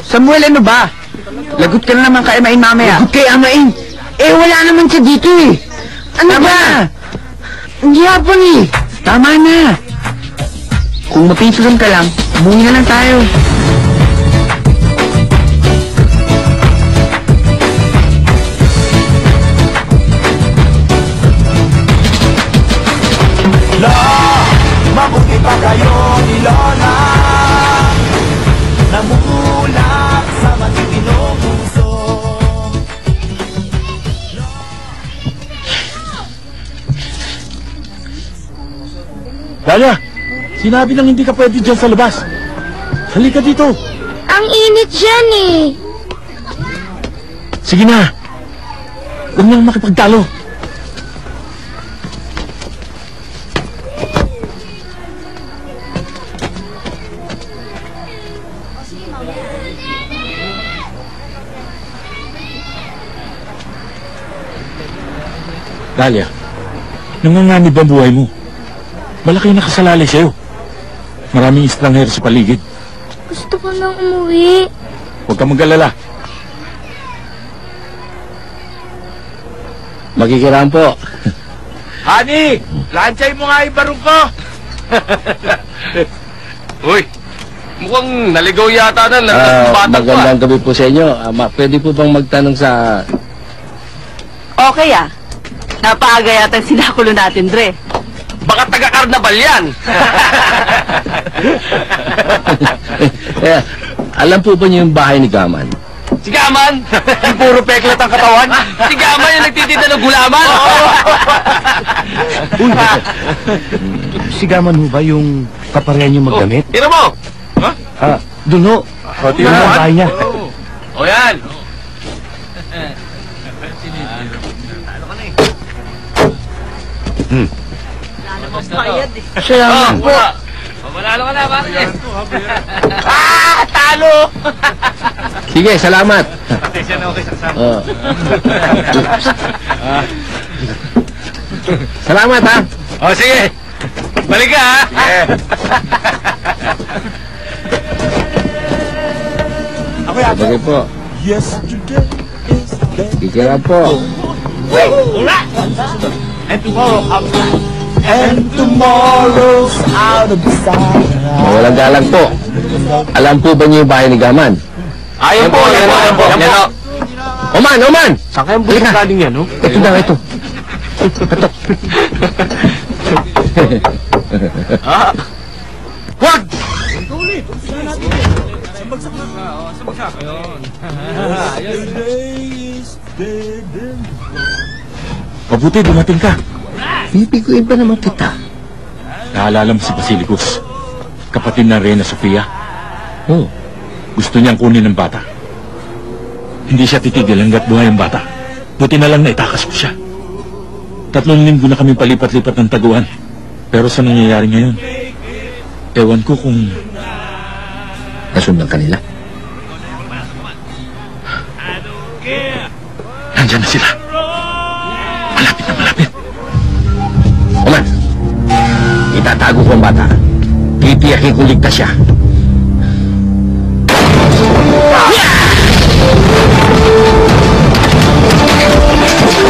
Samuel, ano ba? Lagot ka na naman kay Amain mamaya. Lagot kay Amain? Eh, wala naman siya dito eh. Ano ba? Hindi hapon eh. Tama na. Kung mapinsulan ka lang, umuwi na lang tayo. Mabuti pa kayo ni Lola, namumulak sa matitinong puso. Dalia, sinabi nang hindi ka pwede dyan sa labas. Halika dito. Ang init dyan eh. Sige na. Huwag nang makipagtalo. Dalia, nanganganib ang buhay mo. Malaki na kasalalay sa'yo. Maraming estranghero sa paligid. Gusto ko nang umuwi. Huwag kang mag-alala. Magkikiraan po. Honey, lansay mo nga yung barong ko. Uy, mukhang naligaw yata na batang ko. Magandang gabi po sa inyo. Pwede po bang magtanong sa... Okay napaaga yata sinakulo natin, Dre. Baka taga-karnabal yan. Alam po ba niyo yung bahay ni Gaman? Si Gaman? Yung puro peklat ang katawan? Si Gaman yung nagtitinda ng gulaman? Uy, si Gaman ho ba yung kaparehan niyo magdamit? Tira mo! Doon ho. Tira mo. Bahay niya. O yan. Salamat po. Manalo ka na, bakit? Talo! Sige, salamat. Pasensya na okay sa kasama. Salamat ha. O, sige. Balik ka, ha? Sige. Sige po. Kikira po. And tomorrow's out of sight. Walang galang po. Alam po ba niyo yung bahay ni Gaman? Ayan po, ayan po. Oman! Saan kayang bulit galing yan, no? Ito daw, ito. Ito. Wag! Mabuti, dumating ka. Bibiguin ba naman kita? Naalala mo si Basilicus, kapatid ng Reyna Sofia? Oh. Gusto niyang kunin ng bata. Hindi siya titigil hanggat buhay ang bata. Buti na lang na itakas ko siya. 3 linggo na kami palipat-lipat ng taguan. Pero sa nangyayari ngayon, Ewan ko kung... Nasundan kanila. Nandyan na sila. Malapit na malapit. Oman, itatago ko ang bata. Titiyakin kung ligtas siya.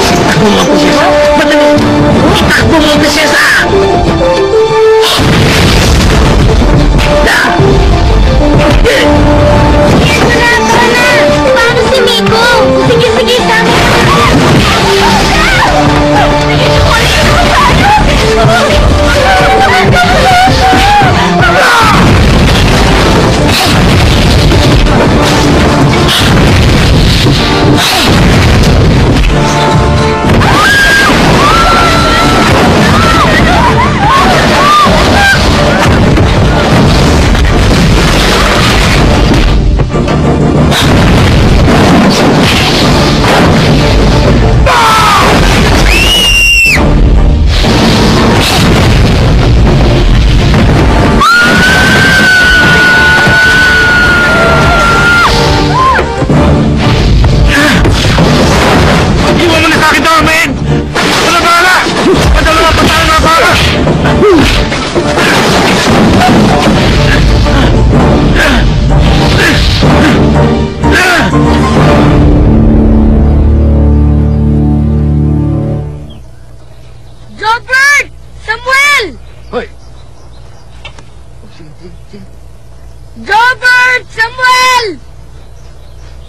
Itakbo mo ang prinsesa! Madali! Itakbo mo ang prinsesa! Tara na! Paano si Miko? Sige, tama. Robert! Samuel! Hoy! Robert! Samuel!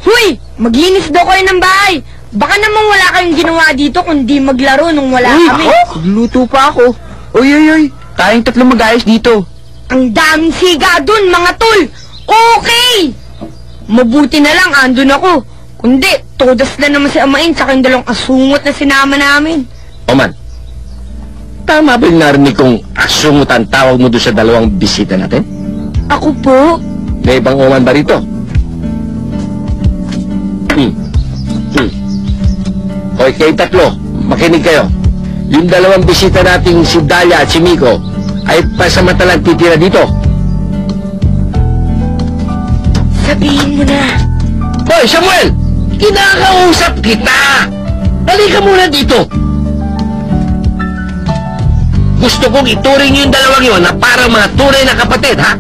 Huy! Maglinis daw kayo ng bahay. Baka naman wala kayong ginawa dito kundi maglaro nung wala kami. Nagluto pa ako. Uy! Tayong tatlo mag-ayos dito. Ang daming siga dun, mga tol! Okay! Mabuti na lang, andun ako. Kundi, todas na naman si Amain sa kayong dalawang asungot na sinama namin. Oman, tama ba yung narinig kong asungot ang tawag mo doon sa dalawang bisita natin? Ako po? May ibang Oman ba rito? Hoy, kayo tatlo, makinig kayo. Yung dalawang bisita nating si Dalia at si Miko ay pasamantalang titira dito. Sabihin mo na. Hoy, Samuel! Kinakausap kita! Halika muna dito! Gusto kong ituring yung dalawang yun na para mga tunay na kapatid, ha?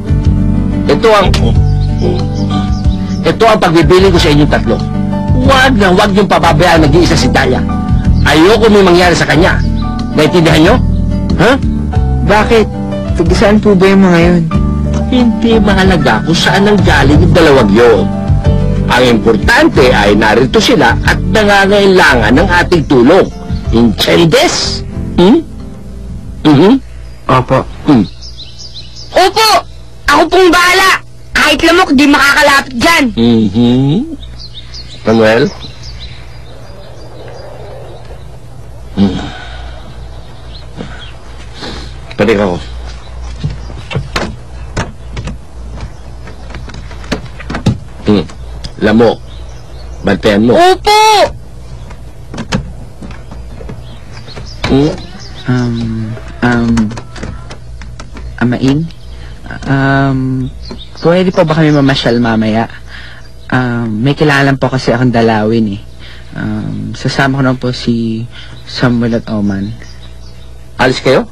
Ito ang pagbibiling ko sa inyong tatlo. Huwag niyong pababayaan nag-iisa si Dalia. Ayoko may mangyari sa kanya. Naintindihan niyo? Ha? Bakit? Tagasaan po ba yung mga yun? Hindi mahalaga kung saan ang galing yung dalawang yun. Ang importante ay narito sila at nangangailangan ng ating tulong. Inchendes? Opo. Opo! Ako pong bahala! Kahit lamok, di makakalapit dyan. Manuel? Balik ako. Lamok. Bantayan mo. Opo! Amain? Pwede pa ba kami mamasyal mamaya? May kilala po kasi akong dalawin eh. Sasama ko na po si Samuel at Oman. Alis kayo?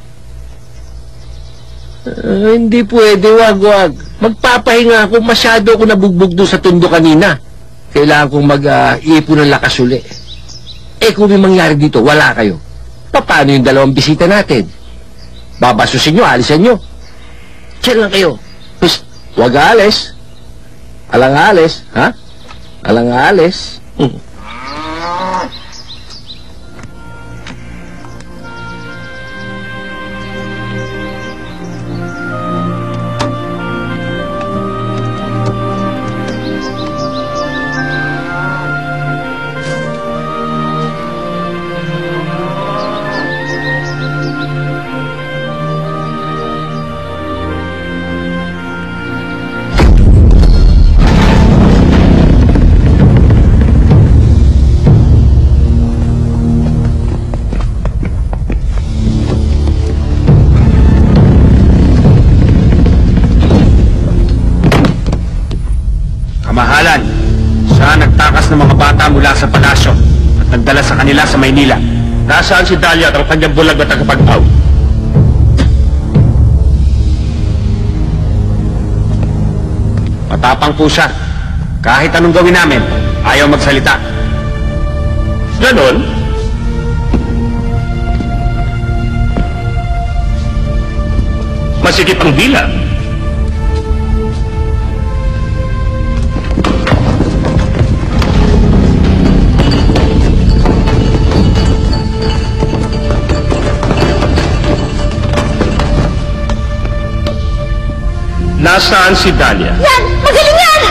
Hindi pwede, wag. Magpapahinga ako, masyado ako nabugbog doon sa tundo kanina. Kailangan kong mag-iipon ng lakas uli. Eh kung may mangyari dito, wala kayo. Paano yung dalawang bisita natin? Babasusin nyo, alisan nyo. Diyan lang kayo. Psst, wag aalis. Alang aalis, ha? Alang aalis. naglumas ng mga bata mula sa palasyo at nagdala sa kanila sa Maynila. Nasaan si Dahlia at ang kanyang bulag na tagapag-aw? Matapang po siya. Kahit anong gawin namin, ayaw magsalita. Ganon? Masikip ang bilang. Nasaan si Dahlia? Yan! Magaling yan!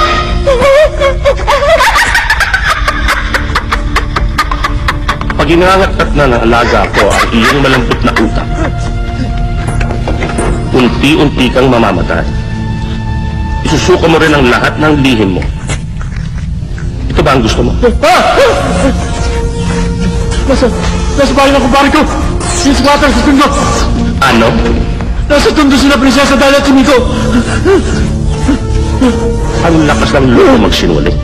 Pag inangatat na ng alaga ko ang iyong malambot na utak, unti-unti kang mamamatay. Isusuko mo rin ang lahat ng lihim mo. Ito ba ang gusto mo? Nasa bahay ng kumpare ko! Siniskwatan sa tundo! Ano? Nasa tundo sila Prinsesa Dahlia at si Miko! Ang lakas ng loob mo magsinungaling.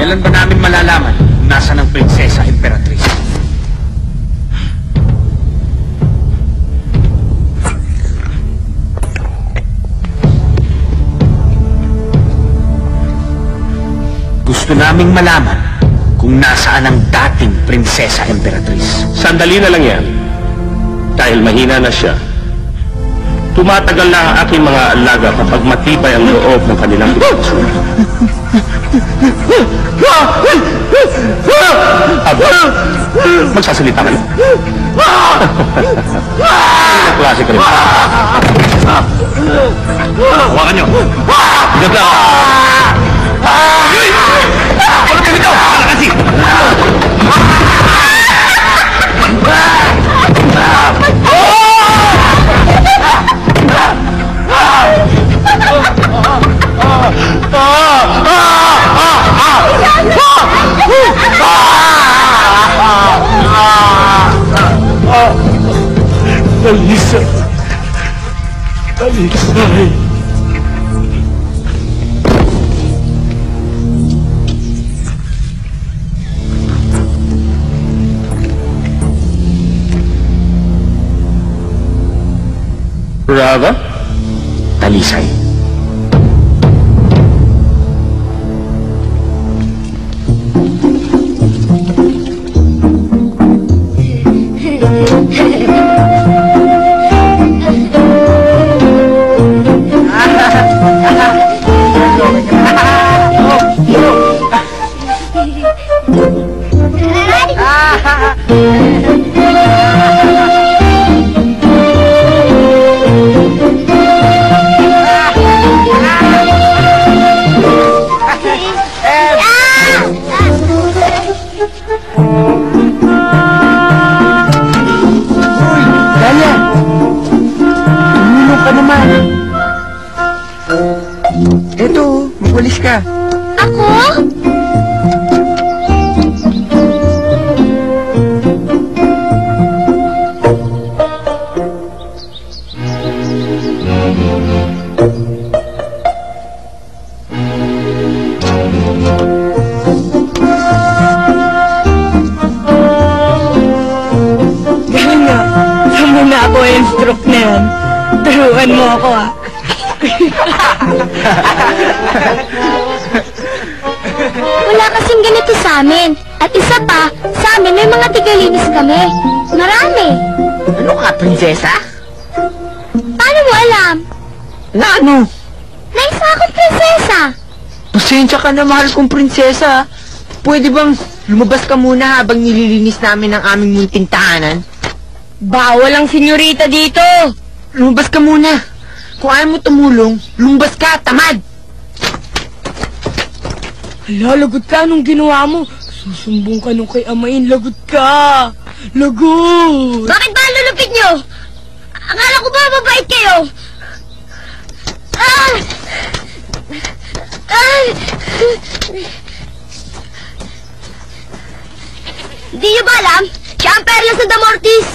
Kailan ba namin malalaman kung nasa ng Prinsesa Imperatriz? Gusto naming malaman kung nasaan ang dating Prinsesa Imperatriz. Sandali na lang yan. Dahil mahina na siya, tumatagal na ang aking mga alaga kapag matibay ang loob ng kanilang sitwasyon. Aba, magsasalita ka na. Anong klase ka rin? Hawakan nyo. Higap lang. Walang ka nito! Wala kasi! Alisa! Alisay! Rava? Talisay. Eto, magwalis ka. Ako? Ganun nga. Saan mo na ako yung stroke na yan? Turuan mo ako ah. Wala kasing ganito sa amin. At isa pa, sa amin may mga tigalinis kami. Marami. Ano ka, prinsesa? Paano mo alam? Na ano? Na isa akong prinsesa. Pasensya ka na, mahal kong prinsesa. Pwede bang lumabas ka muna habang nililinis namin ang aming munting tahanan? Bawal ang senyorita dito. Lumabas ka muna. Kung ayaw mo tumulong, lumabas ka, tamad! Hala, lagot ka. Anong ginawa mo? Susumbong ka nung kay Amain. Lagot ka. Lagot! Bakit ba ang lulupit nyo? Akala ko ba mabait kayo? Ah! Ah! Di nyo ba alam? Siya ang perlas na Damortis!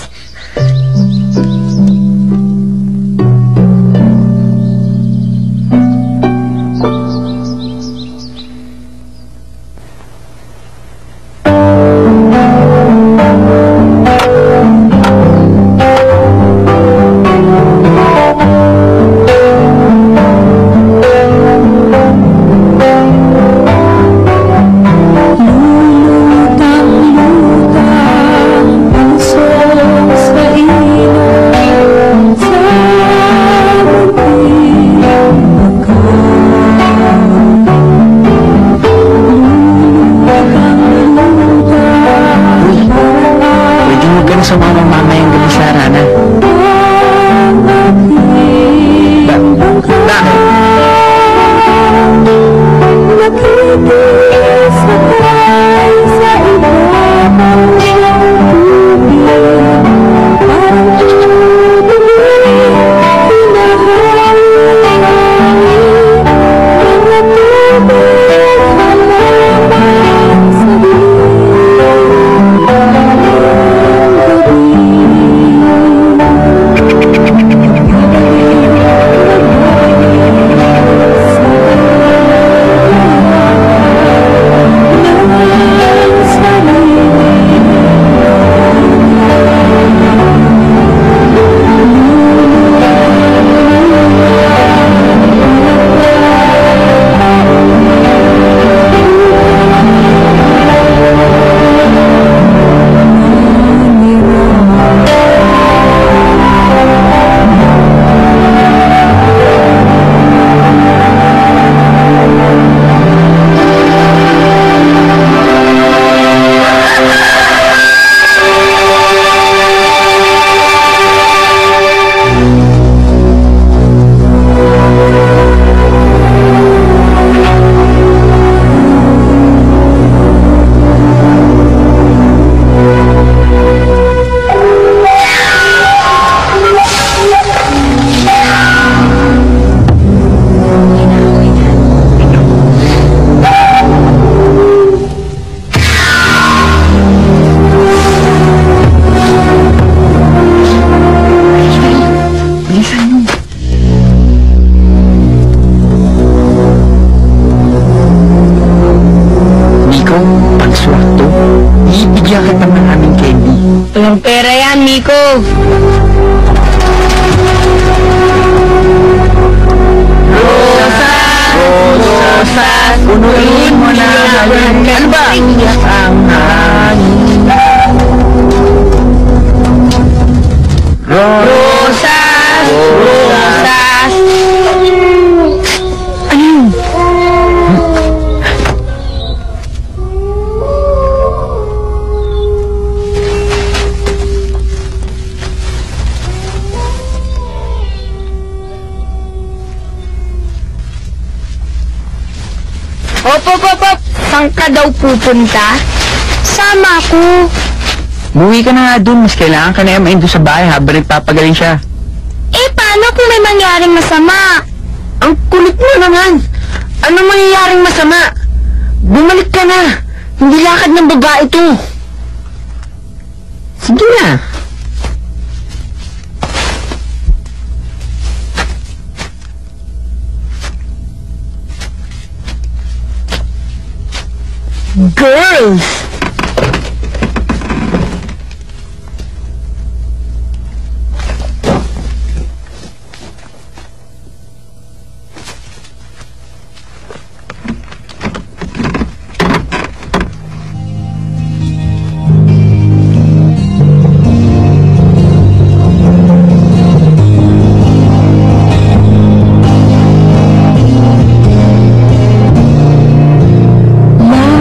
Walang pera yan, Miko. Rosas, punuin mo na hangin. Ano ba? Ang hangin. Rosas! Rosas! Ano yun? Op! Saan ka daw pupunta? Sama ako. Buwi ka na nga dun, mas kailangan ka na yamain doon sa bahay habang nagpapagaling siya. Eh, paano kung may mangyaring masama? Ang kulit mo naman! Ano mangyayaring masama? Bumalik ka na! Hindi lakad ng babae to! Sige na! Girls!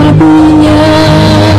Labi niya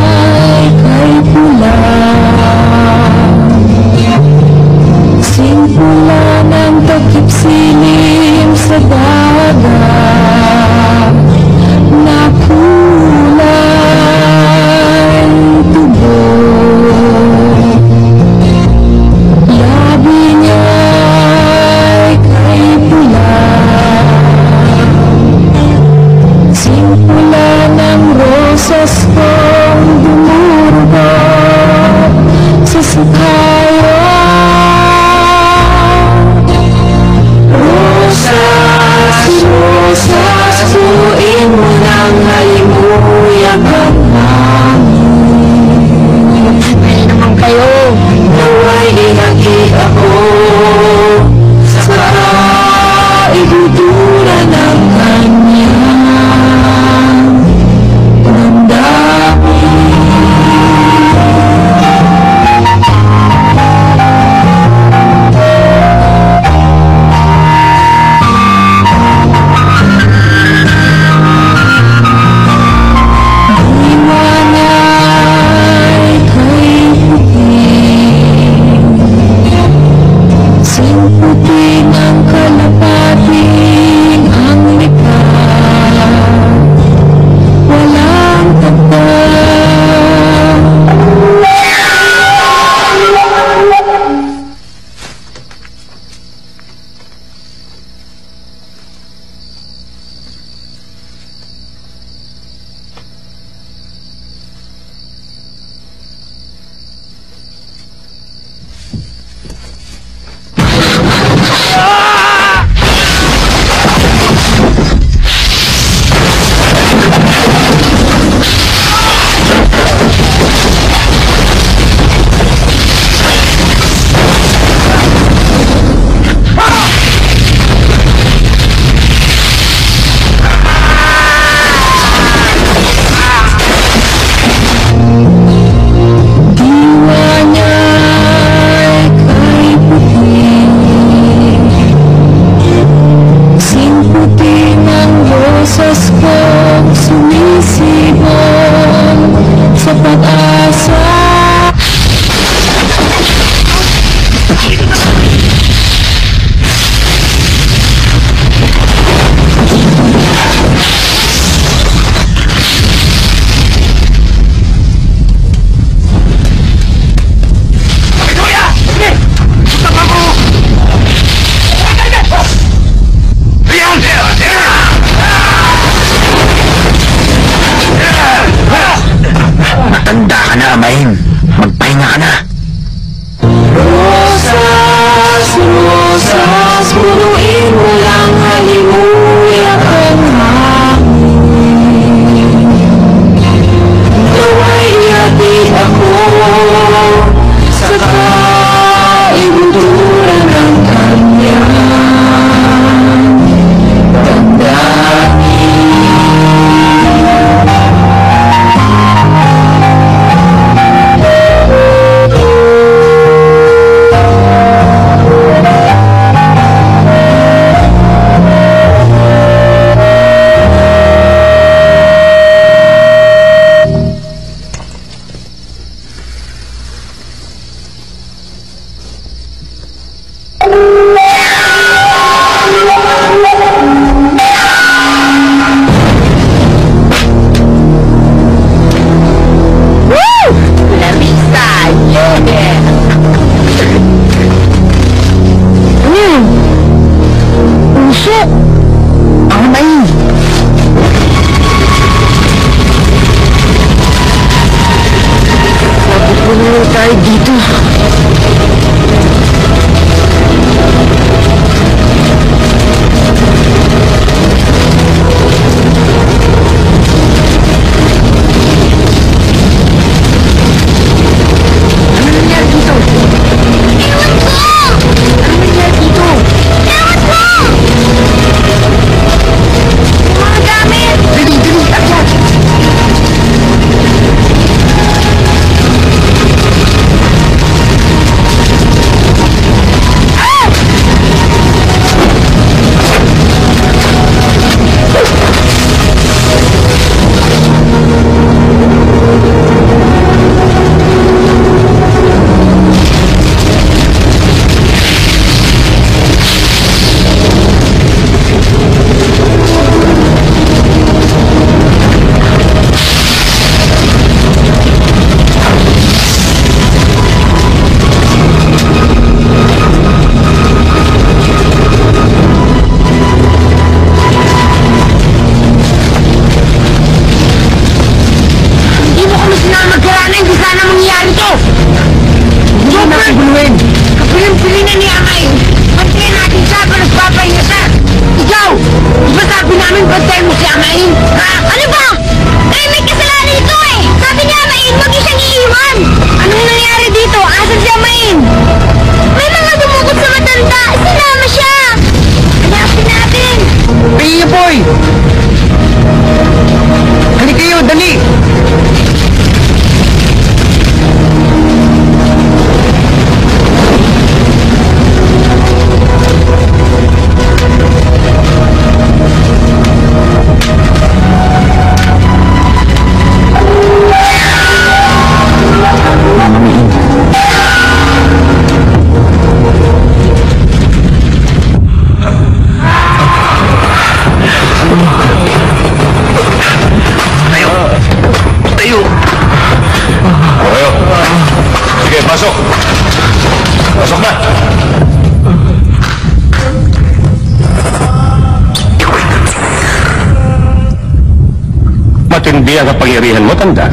Mali ang kapangyarihan mo, tanda.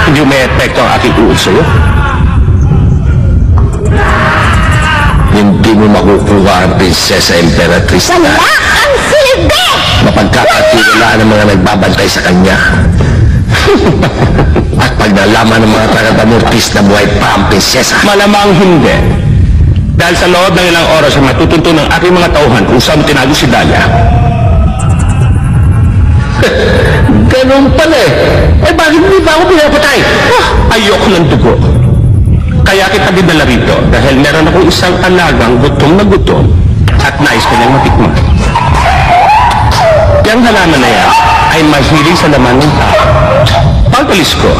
Hindi may epekto ang aking uod sa'yo. Hindi mo makukuha ang Prinsesa Emperatriz na Wala ang silbi! mapagkakatiwalaan ng mga nagbabantay sa kanya. At pag nalaman ng mga taga-Damortis na buhay pa ang prinsesa, Malamang hindi. Dahil sa loob ng ilang oras ay matutunto ng aking mga tauhan kung saan tinago si Dahlia. ganun pala eh. Eh bakit hindi ba ako pinapatay? Ayoko ng dugo. Kaya kita dinala rito dahil meron akong isang alagang gutom na gutom at nais ko niyang matikman. Yang halaman na yan ay mahilig sa laman ng tao. Pag-alis ko,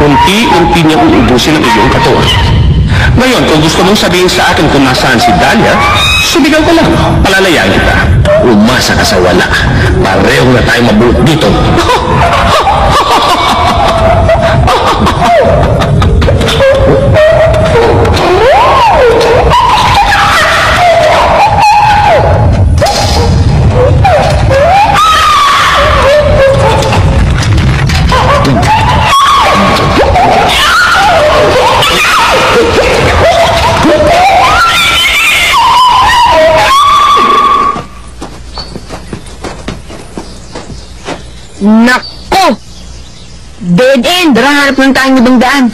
unti-unti niyang uubusin ang iyong katawan. Ngayon, kung gusto mong sabihin sa akin kung nasaan si Dahlia, subigan ko lang. Palalayan kita. Umasa ka sa wala. Pareho na tayong mabulot dito. Nako! Dead end! Tara, hanap lang tayong ibang daan.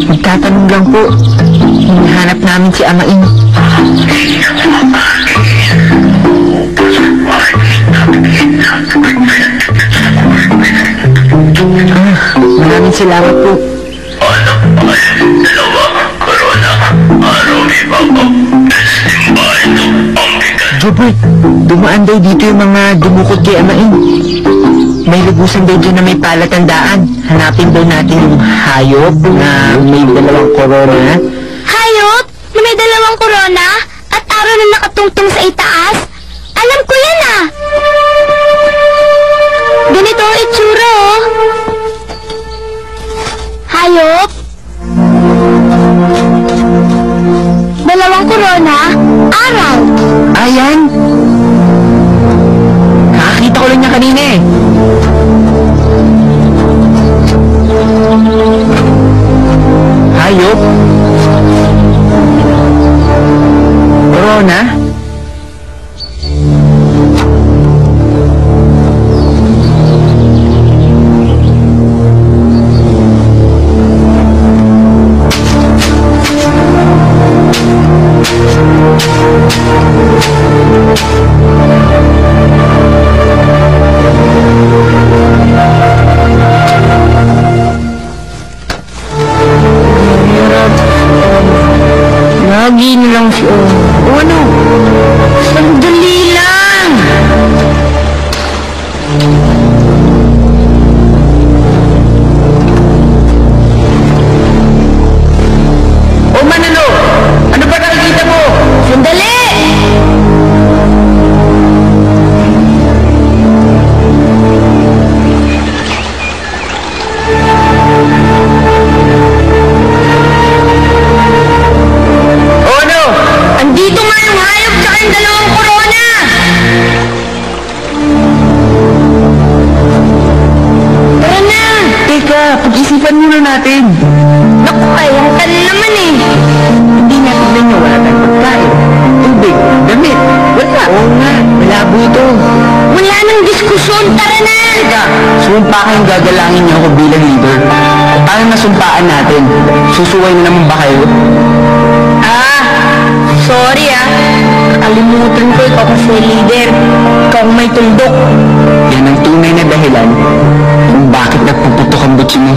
Magtatanong lang po. Hinahanap namin si Amain. Maraming salamat po. Jobert, dumaan daw dito yung mga dumukot kay Amain. May lubusan daw dyan na may palatandaan. Hanapin daw natin yung hayop na may dalawang korona. Hayop na may dalawang korona at araw na nakatungtong sa itaas? Alam ko yan ah! Ganito ang itsura oh. Hayop? Dalawang korona? Araw? Ayan! Nakakita ko lang niya kanina eh. Hayop? Corona? Lagi nilang si O. O ano? Sandali lang! O Manalo! Ano ba nakikita mo? Sandali! O ano? Andito nga yung hayop tsaka yung dalawang korona! Tara na! Teka, pag-isipan muna natin. Naku, ayaw ka na naman eh! Hindi nga tignan nyo, wala tayong pagkain. Tubig, damit, wala. Oo nga, malabo ito. Wala nang diskusyon, tara na! Teka, sumpa kayong gagalangin niyo ako bilang leader. Paano nasumpaan natin? Susuway na naman ba kayo? Sorry nakalimutan ko ikaw kasi leader. Ikaw ang may tuldok. Yan ang tunay na dahilan kung bakit nagpuputok ang butsi mo.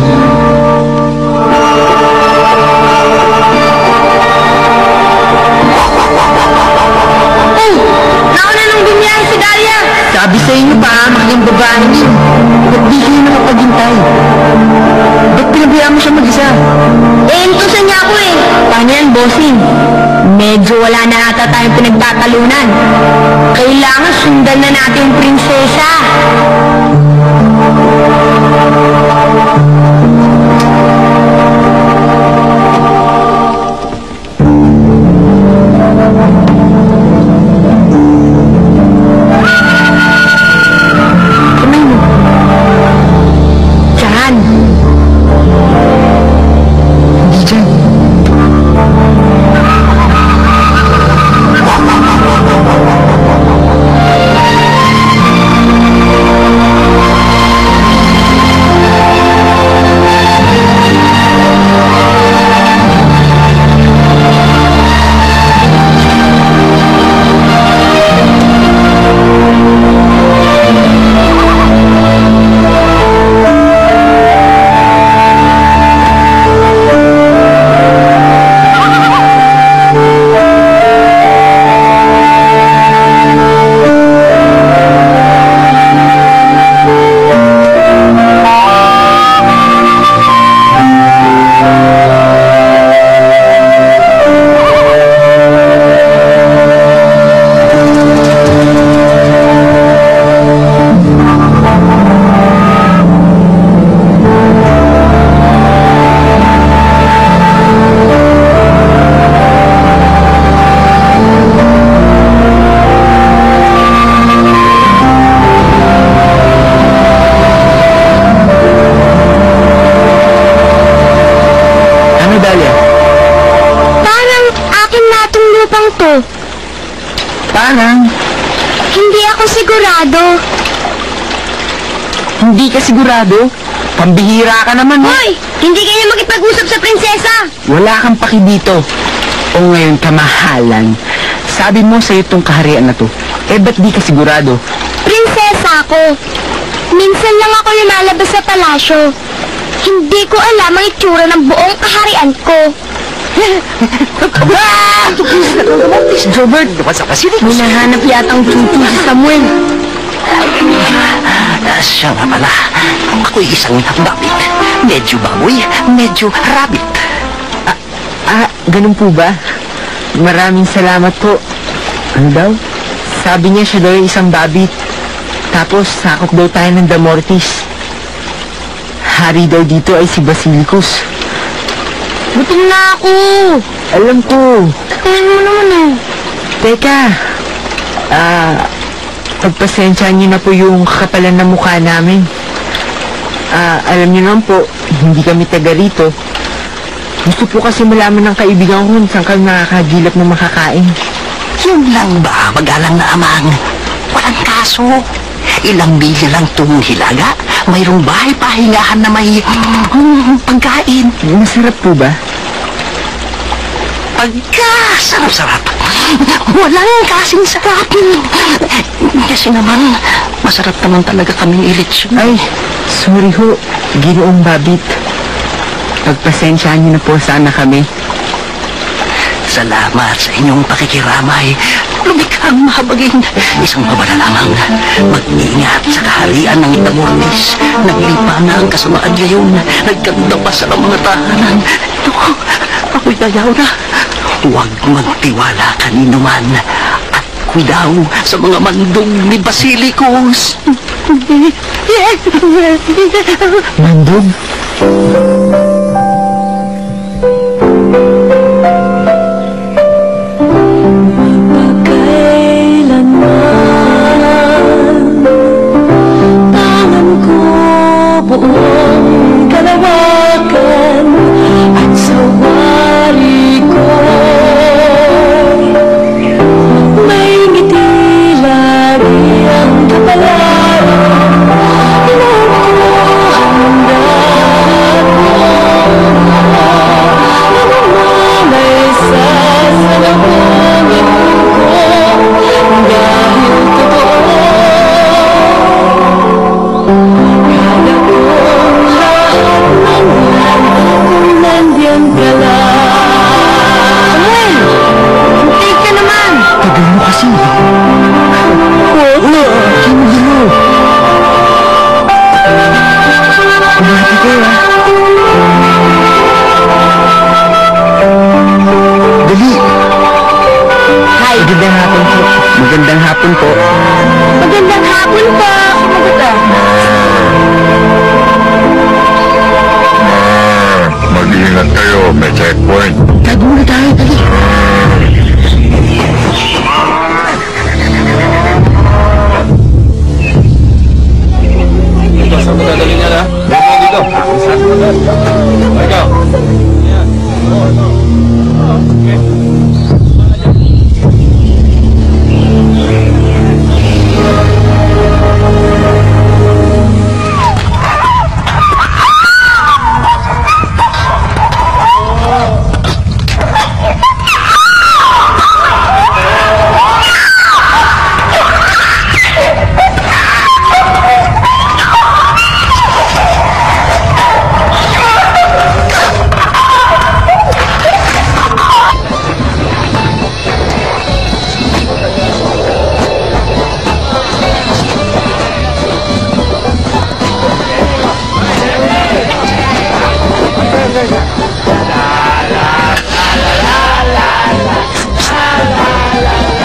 Oh! Nauna nang bumiyahe si Dahlia! Sabi sa inyo pa, yung babae niyo. Ba't di kayo nakapaghintay? Ba't pinabayaan mo siya mag-isa? Intusan niya ako eh. Paano yan, bossing? Medyo wala na ata tayong pinagtatalunan. Kailangan sundan na natin yung prinsesa. lupang to? Parang, Hindi ako sigurado. hindi ka sigurado? Pambihira ka naman, ha? Hoy! Hindi kayo makipag-usap sa prinsesa! Wala kang paki dito. O ngayon, kamahalan. Sabi mo sa'yo tong kaharian na to. Eh, ba't di ka sigurado? Prinsesa ako. Minsan lang ako lumalabas sa palasyo. Hindi ko alam ang itsura ng buong kaharian ko. Jobert, may nahanap yatang chuchu si Samuel. Siya nga pala. Ako'y isang babit. Medyo baboy, medyo rabbit. Ganun po ba? Maraming salamat po. Ano daw? Sabi niya siya daw yung isang babit. Tapos, sakop daw tayo ng Damortis. Hari daw dito ay si Basilicus. Gutom na ako! Alam ko. Tatayin mo naman eh. Teka. Pagpasensyahan niyo na po yung kakapalan na mukha namin. Alam niyo naman po, hindi kami taga rito. Gusto po kasi malaman ng kaibigan ko kung saan kami nakakagilap na makakain. Yun lang ba, magalang na amang? Walang kaso. Ilang milya lang itong hilaga. Mayroong bahay pahingahan na may pagkain. Masarap po ba? Sarap-sarap. Walang kasing sarap. Kasi naman, masarap naman talaga kaming ilitsyon. Ay, sorry ho. Ginoong babit. Pagpasensyahan niyo na po sana kami. Salamat sa inyong pakikiramay. Lumikhang mahabagin. Isang babala lamang. Mag-ingat sa kaharian ng Damortis. Naglipa na ang kasamaan ngayon. Nagkanda pa sa mga tahanan. Ito, ako'y dayaw na. Huwag magtiwala kanino man. At kuidaw sa mga mandong ni Basilicus. Mandog? Buong kalawakan at sa wari ko may ngiti lagi ang kapalaran handa may sasalubungin ko dahil totoo. Nandiyan ka lang. Samuel! Hintay ka naman! Tagal mo kasi. Hindi mo. Umati kayo, ha? Dali. Hi! Magandang hapon po. Magandang hapon po. Magandang hapon po! Sumagot ah! Mag-iingat kayo, may checkpoint. Tago na tayo, dali. Ito, saan mo dadali niya na? Dito. Saan mo dadali? Ikaw.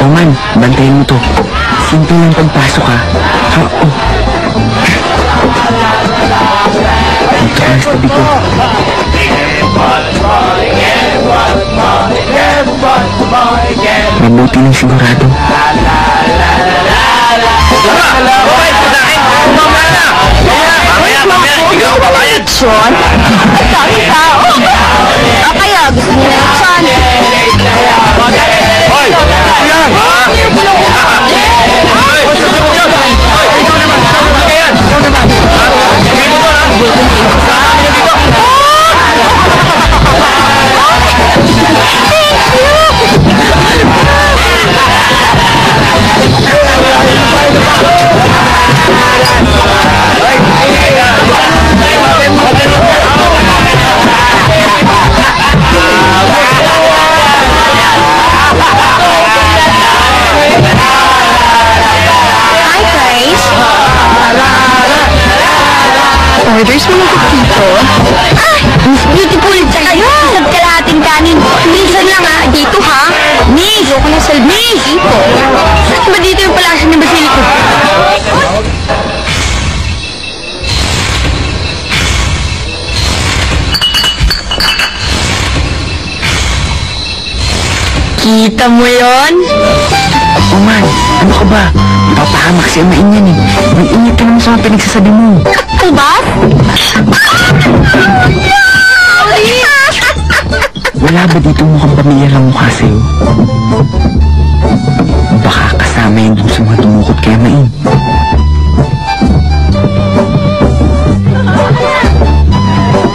Oman, bantayan mo to. Simple lang pagpasok, ha? Oo. Dito ka sa tabi ko. Mabuti ng sigurado. Mamaya, ikaw babayad. Sean? Daming tao! O kaya, gusto niyo na Sean? Miss! Ayoko ng salmis! Saan ba dito yung palasyo ni Basilico? Kita mo yon? Oh man, ano ka ba? Papahamak si Amain yan eh. Mag-ingat ka naman sa mga pinagsasabi mo. Ubas? Wala ba dito mukhang pamilya lang mukha sa'yo? Baka kasama yun dun sa mga tumukot kay Amain.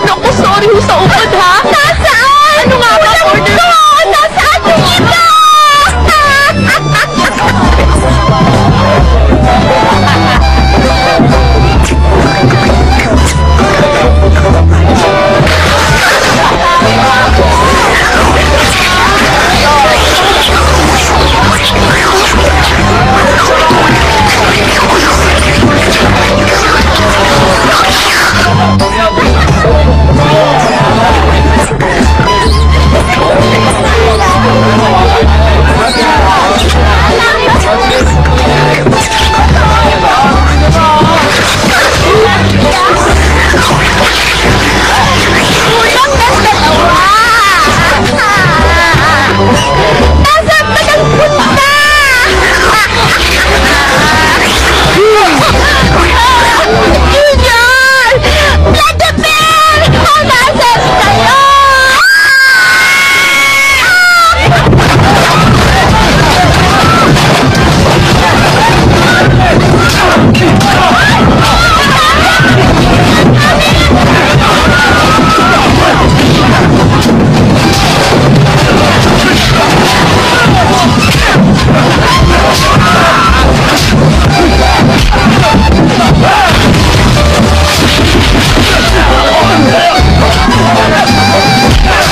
Naku, sorry sa ubad ha? Nasaan? Ano nga ba order? Nasaan yung iba?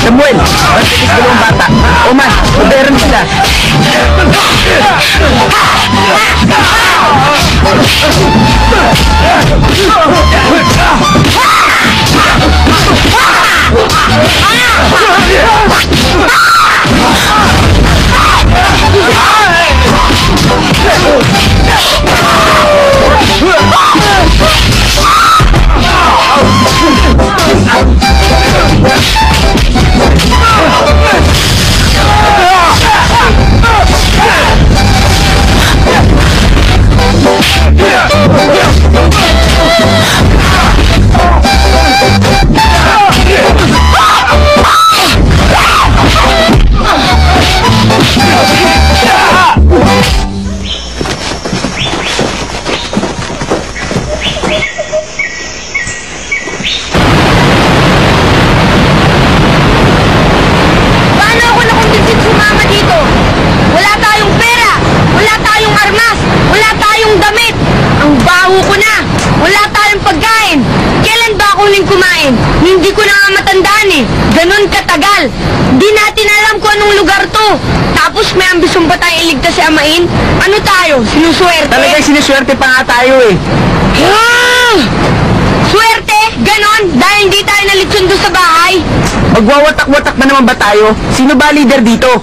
Samuel, matitis dalawang bata. O man, modern sila. Hindi ko na nga matandaan eh. Ganon katagal. Di natin alam kung anong lugar to. Tapos may ambisyon pa tayo iligtas si Amain? Ano tayo? Sinuswerte? Talagang sinuswerte pa nga tayo eh. Swerte? Ganon? Dahil hindi tayo nalitsun doon sa bahay? Magwawatak-watak na naman ba tayo? Sino ba leader dito?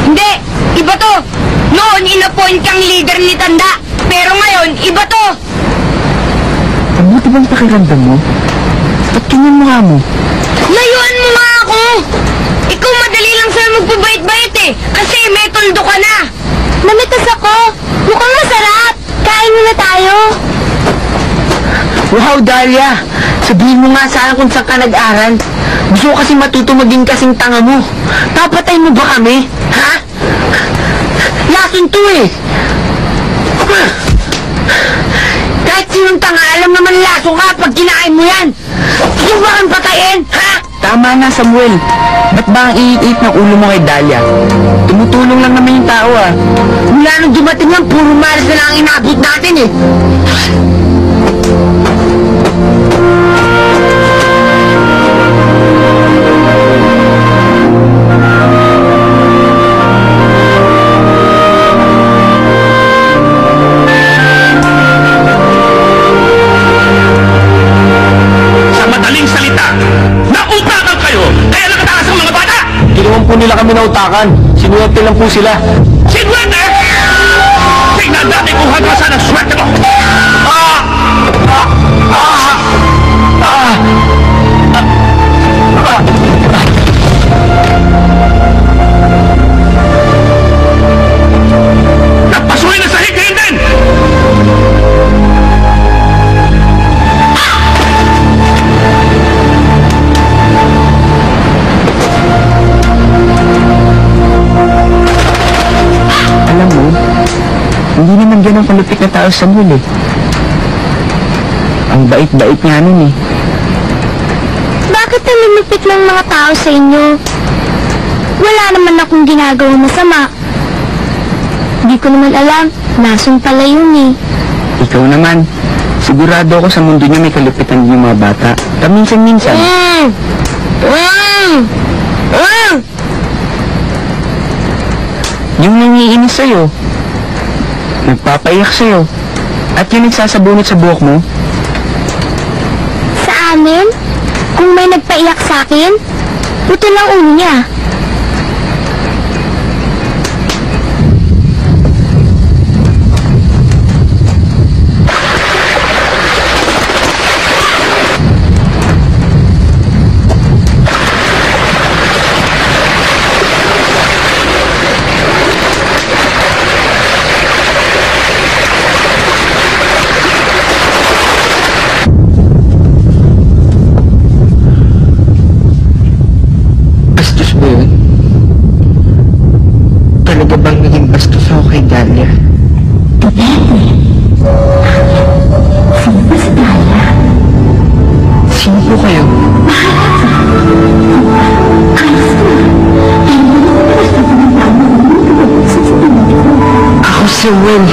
Hindi. Iba to. Noon, inappoint kang leader ni Tanda. Pero ngayon, iba to. Mabuti bang pakiramdam mo? Ba't ganyan mukha mo? Layuan mo nga ako! Ikaw madali lang sa'yo magpabait-bait eh. Kasi may tuldo ka na. Namitas ako. Mukhang masarap. Kain muna tayo. Wow, Dahlia! Sabihin mo nga sana kung saan ka nag-aral. Gusto ko kasi matuto maging kasing tanga mo. Papatay mo ba kami? Ha? Lason to eh! Kahit sinong tanga, alam naman laso ka pag kinain mo yan! Gusto mo ba kang patayin? Ha? Tama na, Samuel. Ba't ba ang iit-iit ng ulo mo kay Dahlia? Tumutulong lang naman yung tao ah. Mula nung dumating yan, puro malas na lang ang inabot natin eh. Nautakan kayo! Kaya nakatakas ang mga bata! Hindi naman po nila kami nautakan. Si Sinuwerte lang po sila. Sinuwerte? Tingnan natin kung hanggang saan ang swerte mo! Napasuhin na sa higin din! Alam mo, hindi naman ganun kalupit na tao sa mall eh. Ang bait-bait nga nun eh. Bakit ang lulupit ng mga tao sa inyo? Wala naman akong ginagawang masama. Di ko naman alam, nasun pala yun eh. Ikaw naman, sigurado ako sa mundo niya may kalupitan din yung mga bata. Paminsan-minsan. Yung nangiinis sa'yo, nagpapaiyak sa'yo, at yung nagsasabunot sa buhok mo, Sa amin, kung may nagpaiyak sa akin, puto lang ulo niya. bastos ba yun? Talaga bang naging bastos ako kay Dahlia? Sino po kayo? Ako si Will.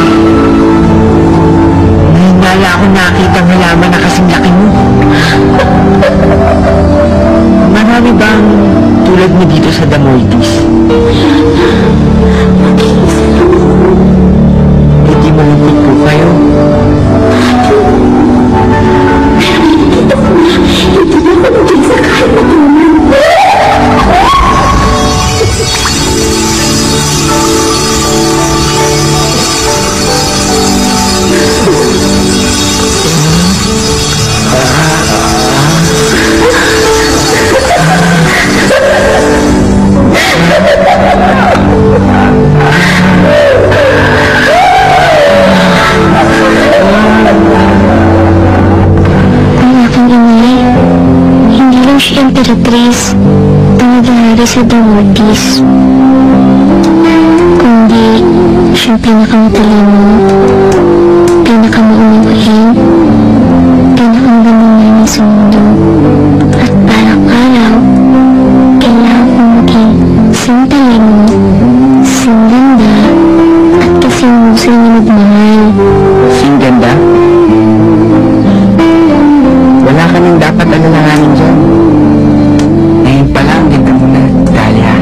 Nahinala ako nakita ng halaman na kasing laki mo. Marami bang tulad mo dito sa Damortis? Hindi malungkot po kayo. Emperatriz ang nangyari sa Damortis. Kundi siya pinakamatalino, pinakamaunawain, pinakamagalingan sa mundo. At parang araw, kailangan kong maging sing talino, sing ganda, at kasing husay na magmahal. Sing ganda? Wala ka nang dapat alalahanin dyan. Ngayon pala ang ganda mo na, Dahlia.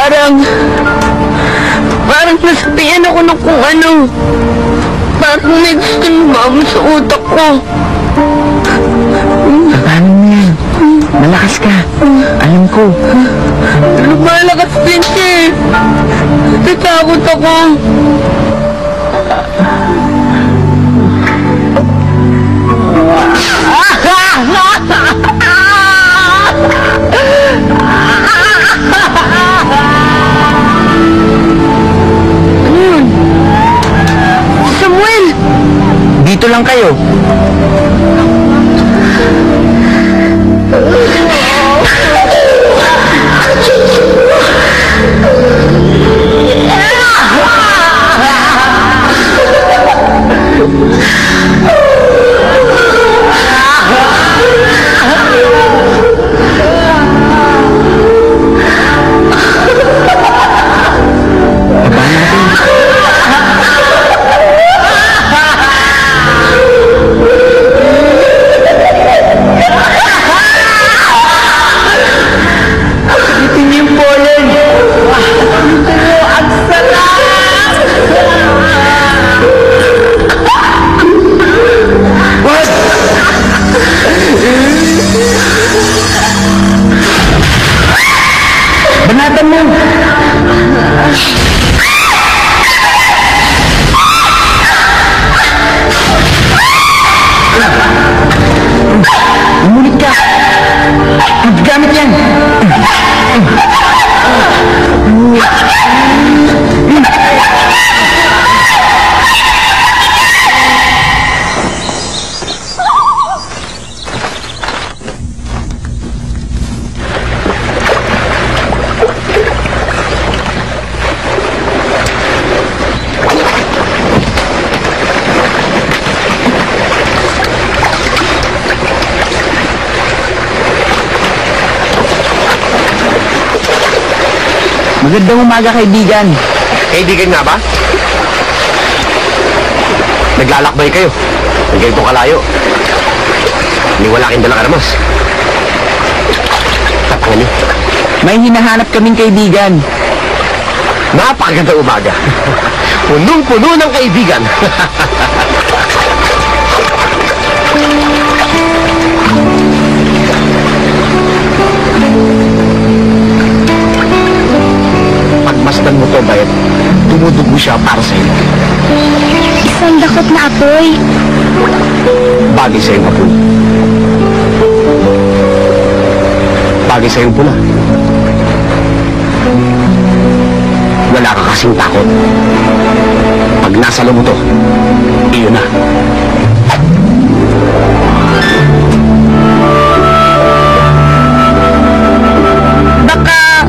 Parang nasabihan ako ng kung ano. Parang may gusto lumama sa utak ko. Paano mo yan? Malakas ka. Alam ko. Lumalakas din siya eh. Natakot ako. Ano yun? Samuel! Dito lang kayo. Banatan mo! Umulit ka! Gamit yan! Magandang umaga, kaibigan. Kaibigan nga ba? Naglalakbay kayo. Ang ganito kalayo. Hindi wala kayong dalang armas. Tapang niyo. May hinahanap kaming kaibigan. Napakagandang umaga. Punong-puno ng kaibigan. Pagmasdan mo to, Bayet, dumudugo siya para sa iyo. Isang dakot na apoy. Bagay sa iyong apoy. Bagay sa iyong pula. Wala ka kasing takot. Pag nasa loob mo to, iyon na. Baka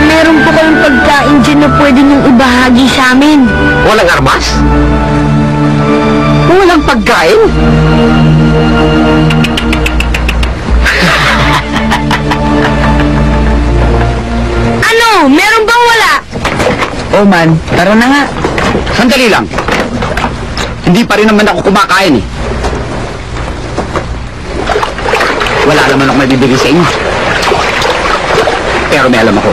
meron po kayong pagkain dyan na pwede niyong ibahagi sa amin. Walang armas? Walang pagkain? Ano? Meron bang wala? Oh man, tara na nga. Sandali lang. Hindi pa rin naman ako kumakain eh. Wala naman ako may bibigay sa inyo. Pero may alam ako.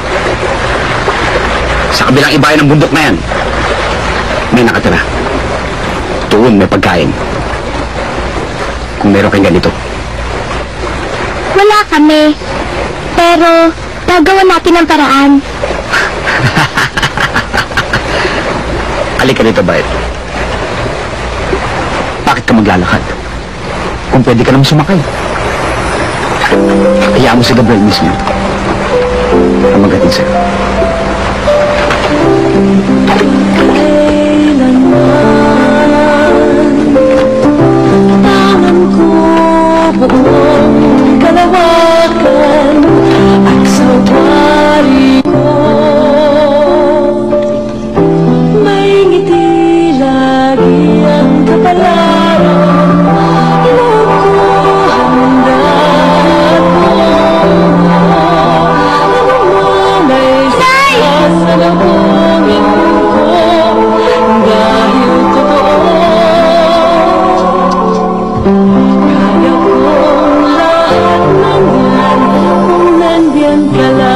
Sa kabilang ibayan ng bundok na yan, may nakatira. Doon may pagkain. Kung meron kayong ganito. Wala kami. Pero, gagawa natin ang paraan. Halika dito, Bayet. Bakit ka maglalakad? Kung pwede ka naman sumakay. Hayaan mo si Gabriel mismo. Ang magating sa'yo. Tangan ko buong kalawakan at sa wari ko may ngiti lagi ang kapalaran. Loob ko handa at sasalubungin ko dahil totoo. Kaya kong lahat ng yan kung nandyan ka lang.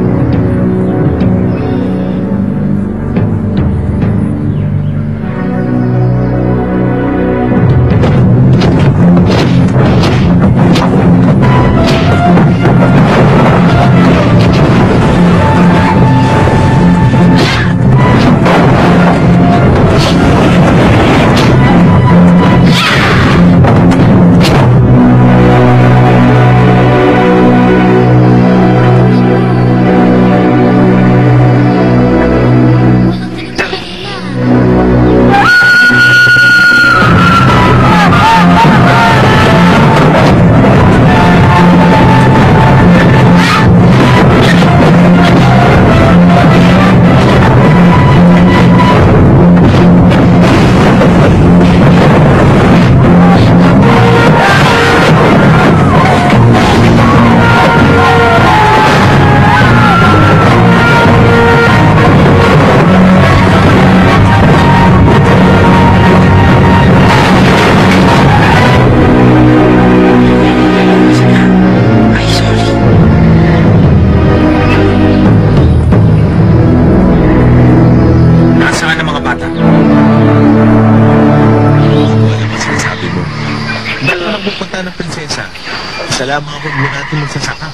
lamang ako muna natin magsasaka.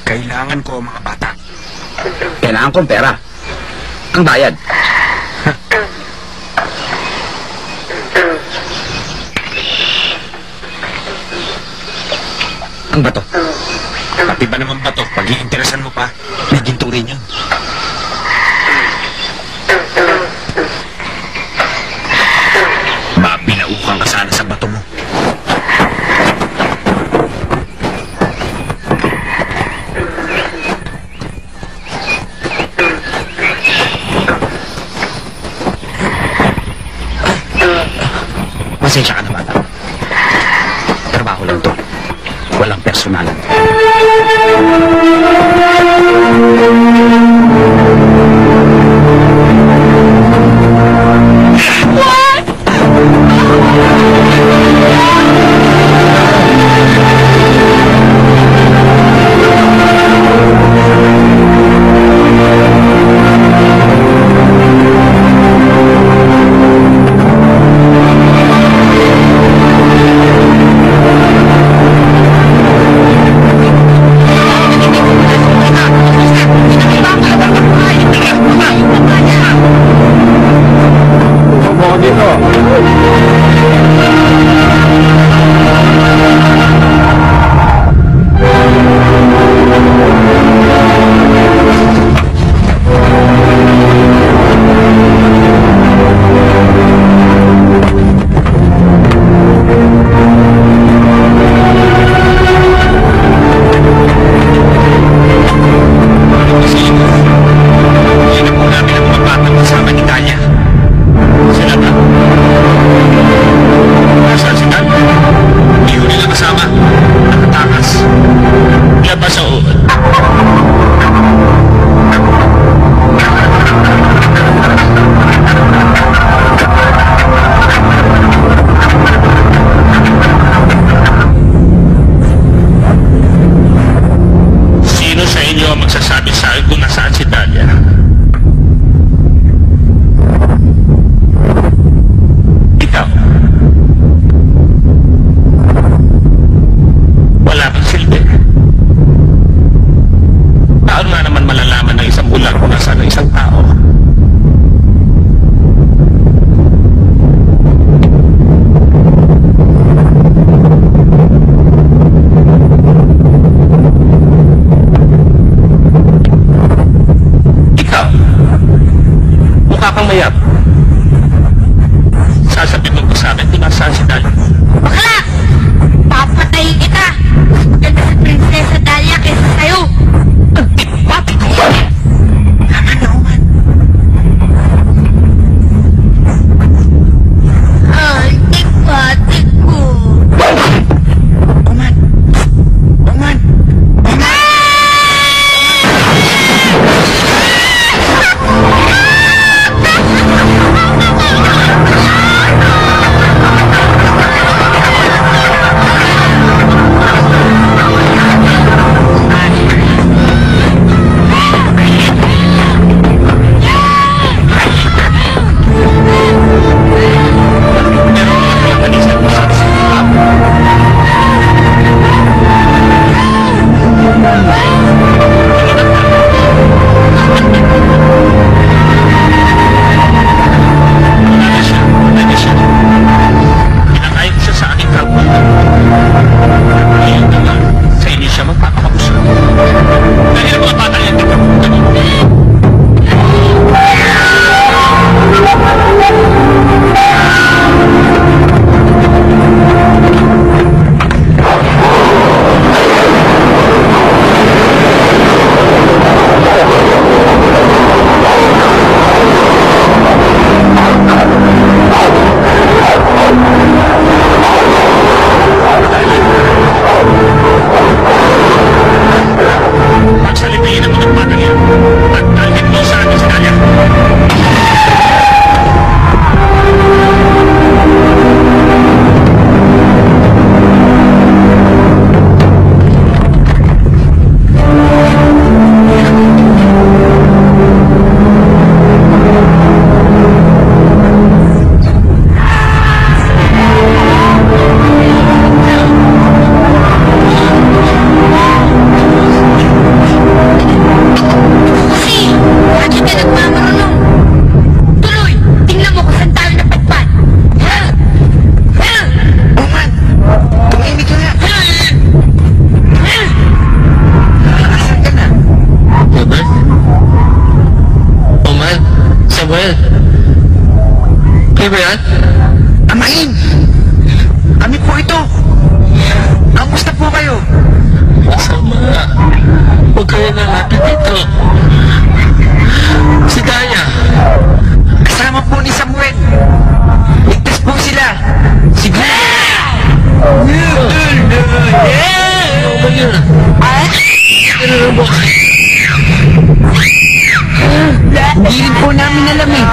Kailangan ko ang mga bata. Kailangan kong pera. Ang bayad. Ang bato. Pati ba naman bato, pag-iinteresan mo pa, may ginto rin yun. Mabinaukan ka sana sa bato mo. Pasensya ka na, bata. Trabaho lang to. Walang personalan. Sila na. Amain! Kami po ito! Kamusta po kayo? Masama. Huwag kayo na natin dito. Si Daya. Kasama po ni Samuel. Ligtas po sila. Sige! Ano ba yun? Hindi rin po namin alam eh.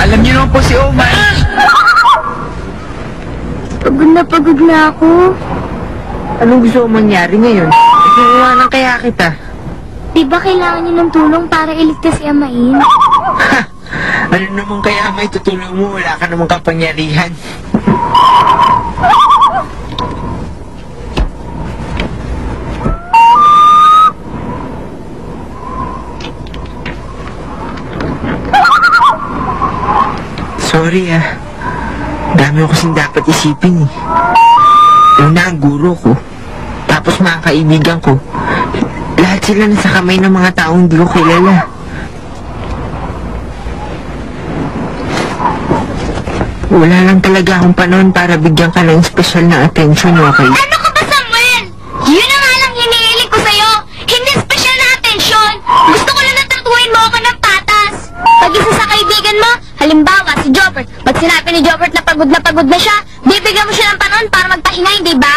Alam niyo naman po si Omar. Pagod na ako. Anong gusto mo mangyari ngayon? Inuwanan kaya kita. Di ba kailangan niyo ng tulong para iligtas si Amain? Ano naman kaya may tutulong mo? Wala ka namang kapangyarihan. Sorry dami ko kasing dapat isipin eh. Una ang guro ko, tapos mga kaibigan ko. Lahat sila nasa kamay ng mga taong hindi ko kilala. Wala lang talaga akong panahon para bigyan ka ng espesyal na atensyon, okay? Ano ka ba, Samuel? Yun ang nga lang hinihiling ko sa'yo. Hindi special na atensyon. Gusto ko lang natatuhin mo ako ng patas. Pag isa sa kaibigan mo, halimbawa si Jobert, pag sinabi ni Jobert na pagod na siya, bibigyan mo siya ng panahon para magpahinga, hindi ba?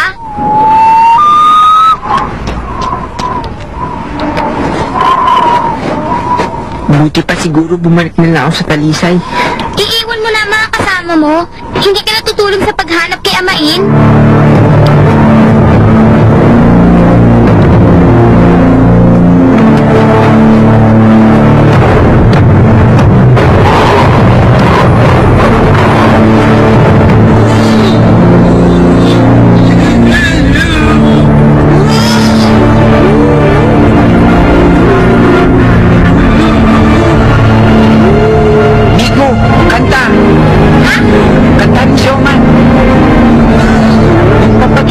Buti pa siguro bumalik na lang ako sa talisay. Iiwan mo na ang mga kasama mo. Hindi ka natutulong sa paghanap kay Amain. Nico, kanta! Ha? Kanta ni Showman. Kapag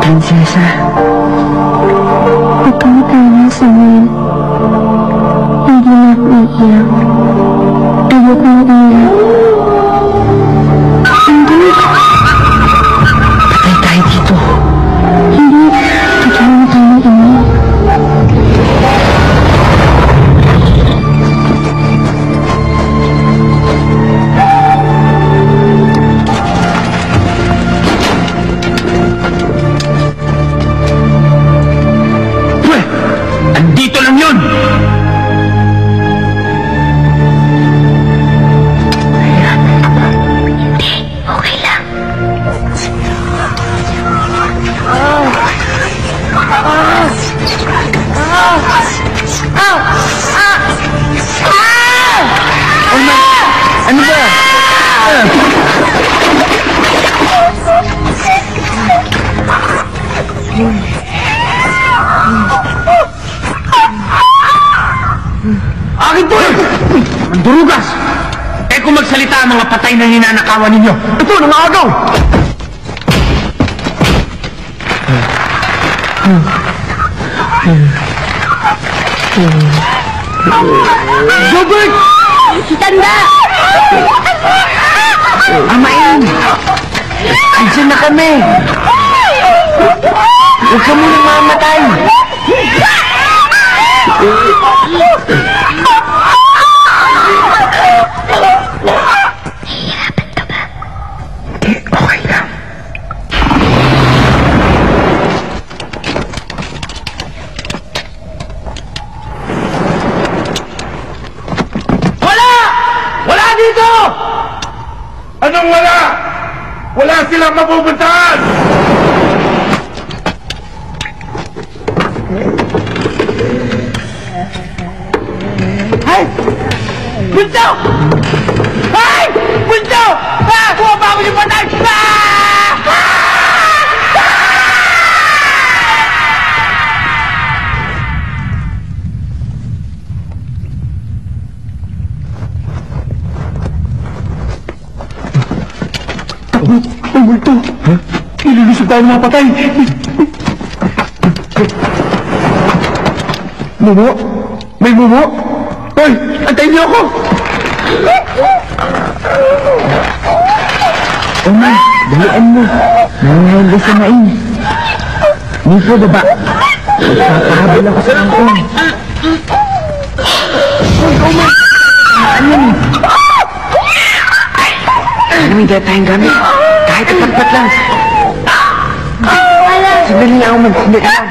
Prinsesa, huwag kang matama sa amin. Hindi na ako iiyak. Ayoko na iiyak. Hindi. Patay tayo dito. Hindi. Totoo na tayo ng ina. Andito lang yun! Hindi, okay lang. Ano ba? Akin to eh! Ang durugas! Eh kung magsalita ang mga patay na ninanakawan ninyo, ito, nangagaw! Gobert! Tanda! Amain! Andiyan na kami! Huwag ka munang mamatay! Okay lang. Wala! Wala dito! Anong wala? Wala silang mapupuntahan! Ay! Bunso! Ay! Bunso! Ah! Bumaba ako yung patay! Ang multo! Ililusog tayo mga patay! Mumo? May mumo? Hoy! Antayin niyo ako! Umay! Dalian mo! Nangyayang ka sa main! Nipo, baba! Papahabol ako sa angkong! Umay! Ano yan? May dala tayong gamit. Kahit ipagpat lang. Sandali lang ako sandali lang.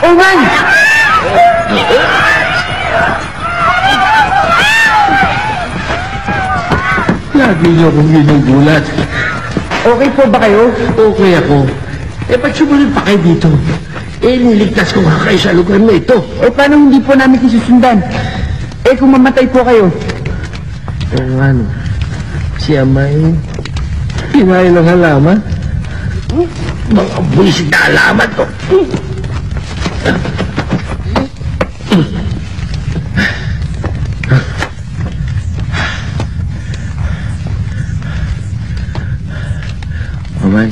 Oman! Lagi niyo akong ginugulat. Okay po ba kayo? Okay ako. Ba't sumunod pa kayo dito? Niligtas ko nga kayo sa lugar na ito. Paano hindi po namin kisusundan? Kung mamatay po kayo. Ano? Si Amay, kinain ng halaman? Mga buwisig na halaman to. Amay.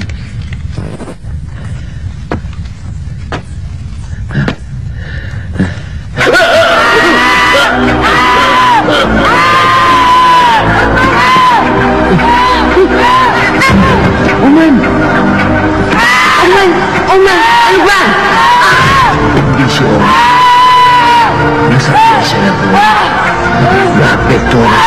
Oman! Ano ba? Hindi si Oman. Nasa piyesa na po. Naapekto na.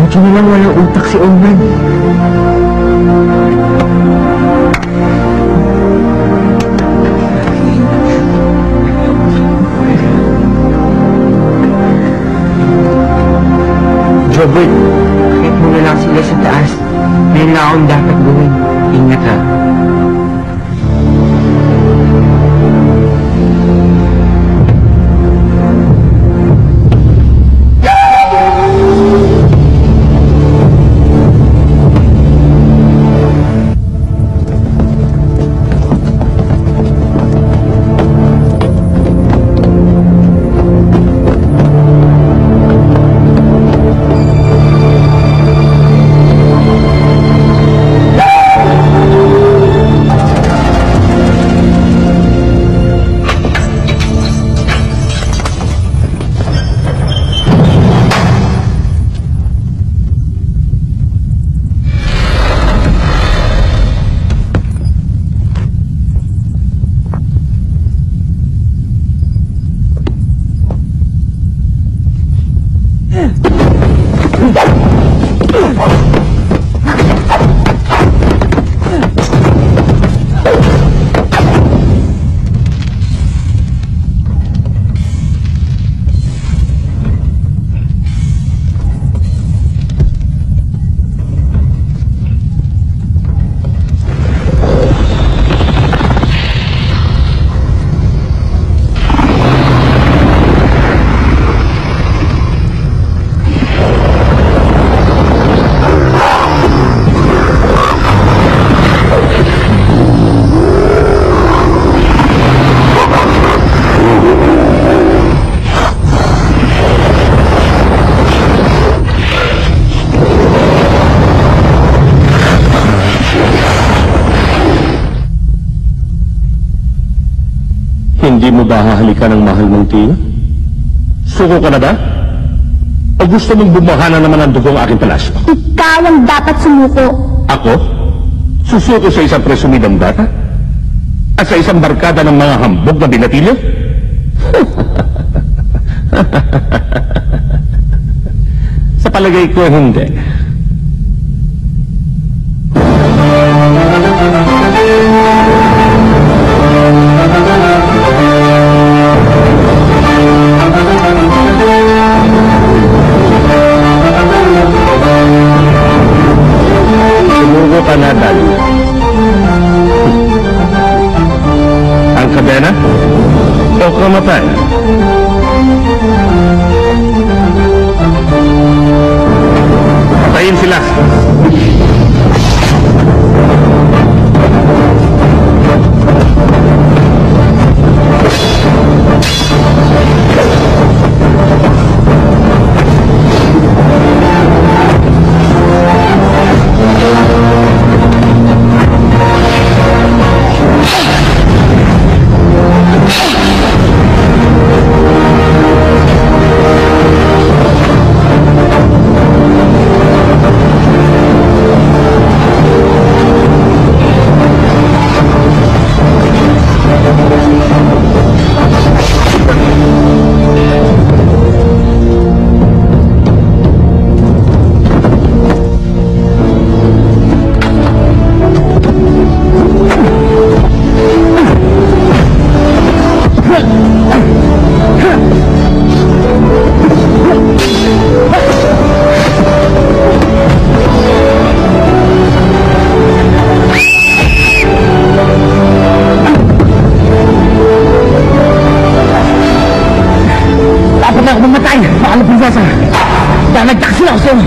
Buti na lang walang utak si Oman. Robert, bakit muna lang sila sa taas? Meron na akong dapat gawin. Ingat ha. Hindi mo ba hahalikan ng mahal mong tiyo? Suko ka na ba? O gusto mong bumaha na naman ang dugong aking palasyo? Ikaw ang dapat sumuko. Ako? Susuko sa isang presumidang bata? At sa isang barkada ng mga hambog na binatilyo? Sa palagay ko, hindi. Sumuko ka na, Dali. Ang kadena o kamatay? Patayin sila. Jackson!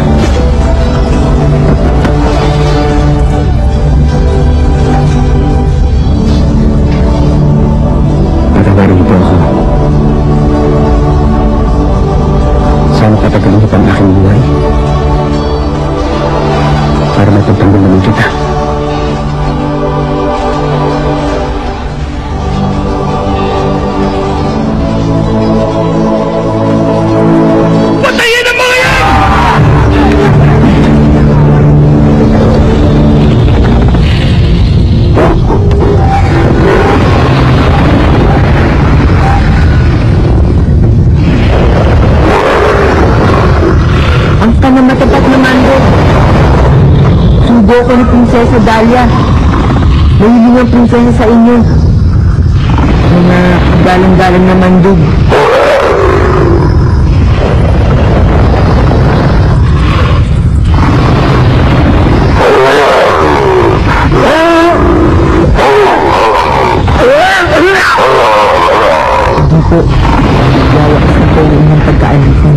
Patawarin niyo po ako. Sana patagalin niyo pa ang aking buhay. Para mapagtanggol naman kita. Patayin ang mga yan! Ang panamatapat na mando. Subo ko ni Prinsesa Dahlia. Mahiling ang prinsesa sa inyo. Mga galang-galang na mandog. Hindi po. Yawa sa po ng pagkaalikon.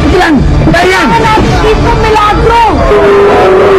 Sige lang! Dahil yan! Ito, milagro!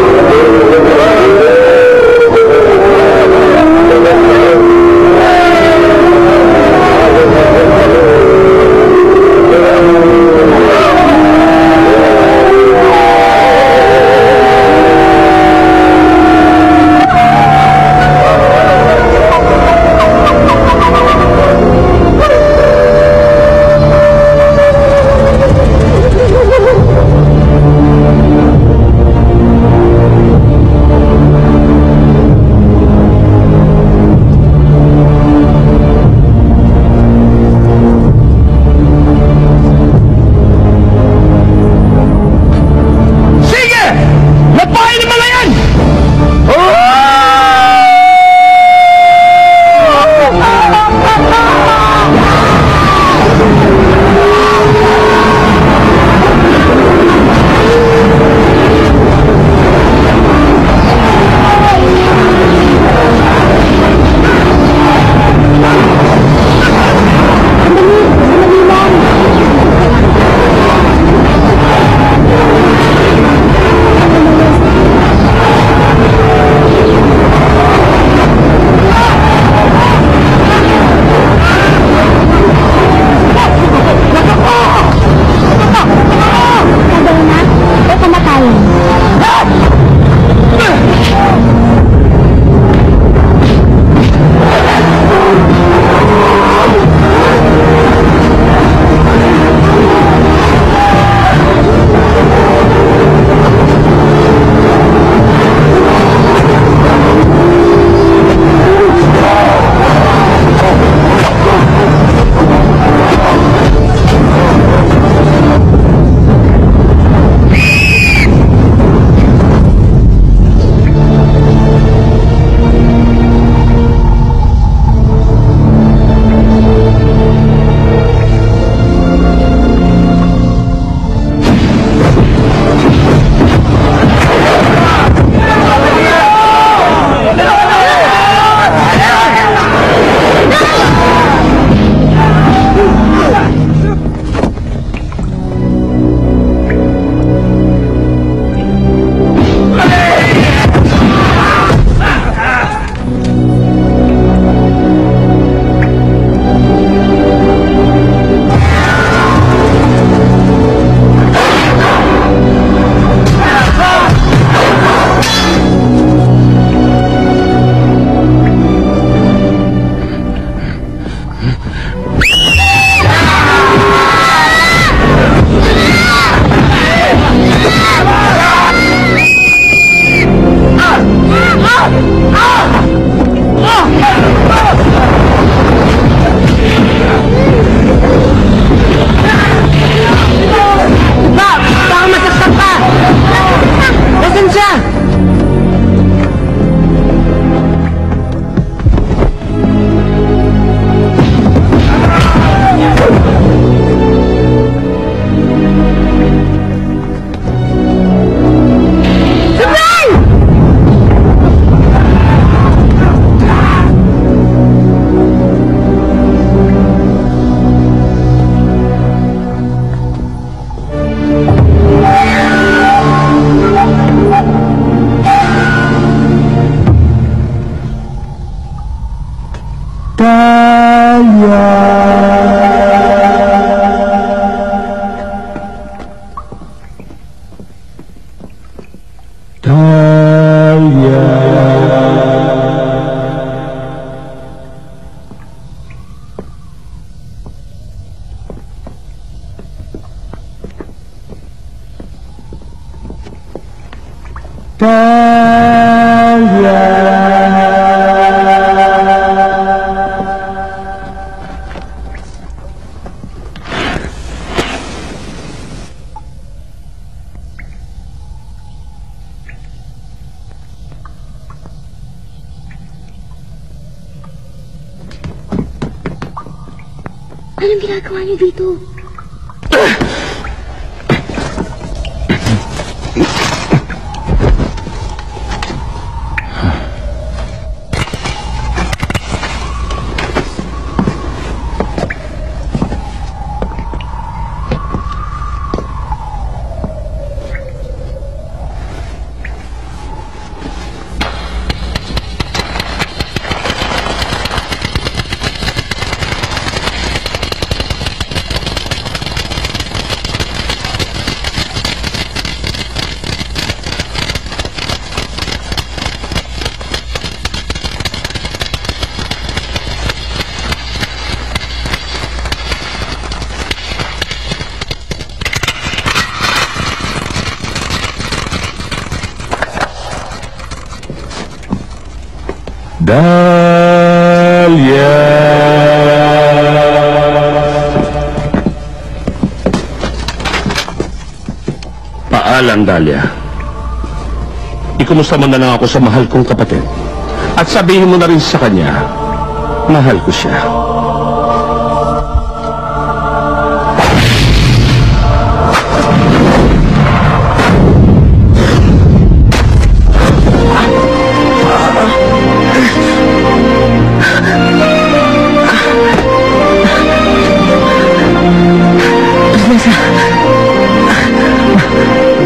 Anong ginagawa niyo dito? Dahlia! Paalam, Dahlia. Ikumusta mo na lang ako sa mahal kong kapatid. At sabihin mo na rin sa kanya, mahal ko siya.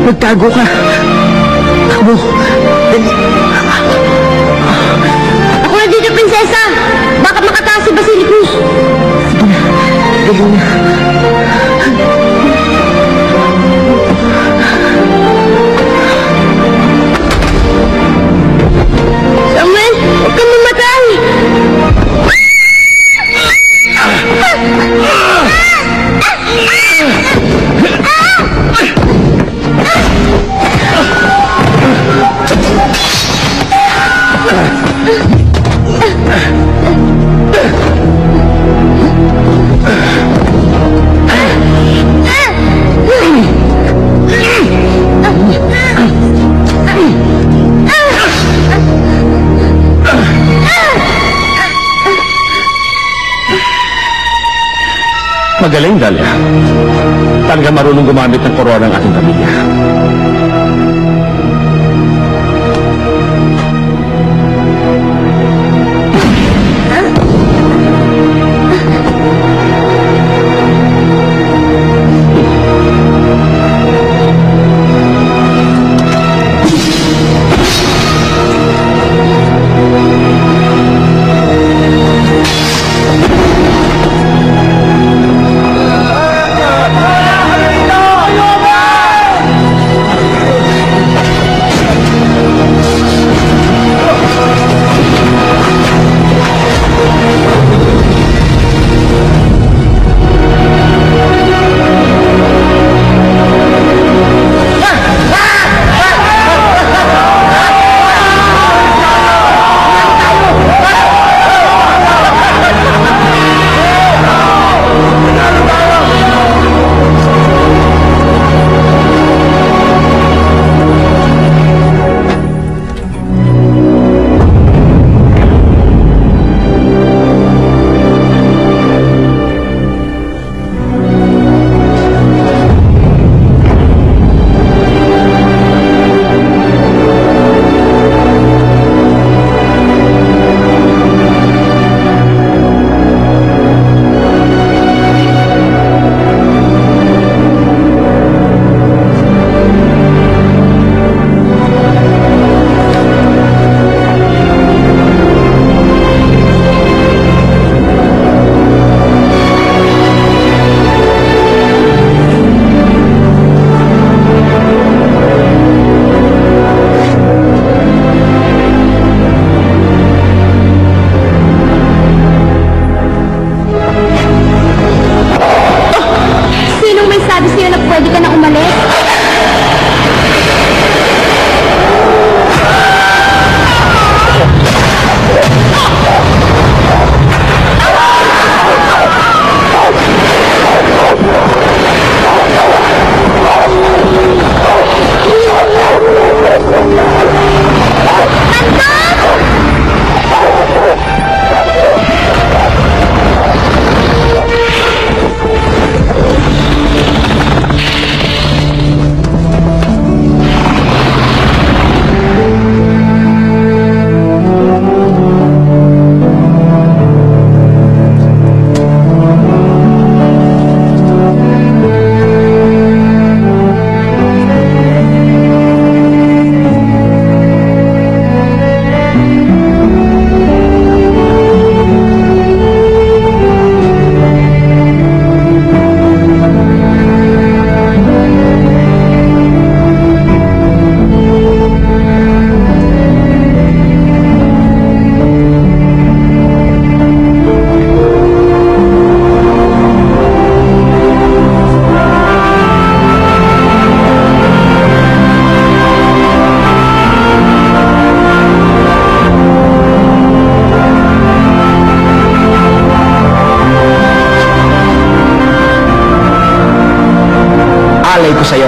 Magtago ka. Takbo. Dali. Ako na dito, prinsesa! Baka makataas si Basilicus! Sige na. Dali na. Samuel, huwag kang mamatay! Magaling, Dahlia. Talaga marunong gumamit ng korona ng ating pamilya.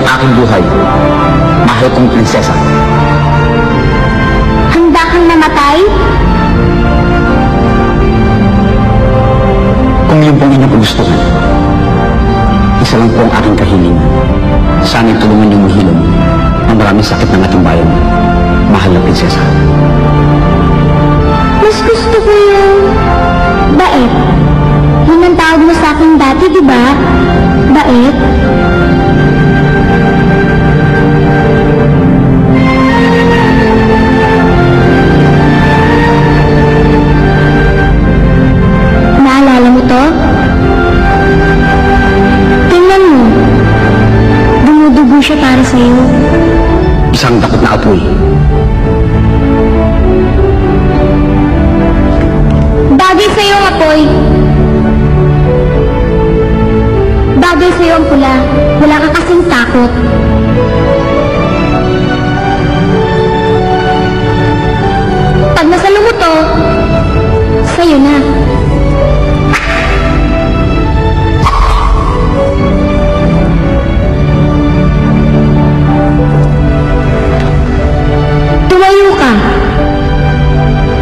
ang aking buhay. Mahal kong prinsesa. Handa kang namatay? Kung yun pong inyong gustuhan, isa lang po ang aking kahilingan. Sana'y tulungan niyong mahilom ang maraming sakit ng ating bayan. Mahal na prinsesa. Mas gusto ko yung bait. Yun ang tawag mo sa akin dati, di ba? Bait? Naalala mo to? Tingnan mo. Dumudugo siya para sa'yo. Isang takot na apoy. Bagay sa'yo ang apoy. Bagay sa'yo ang pula. Wala ka kasing takot. Pag nasalo mo to, sa'yo na. Tumayo ka,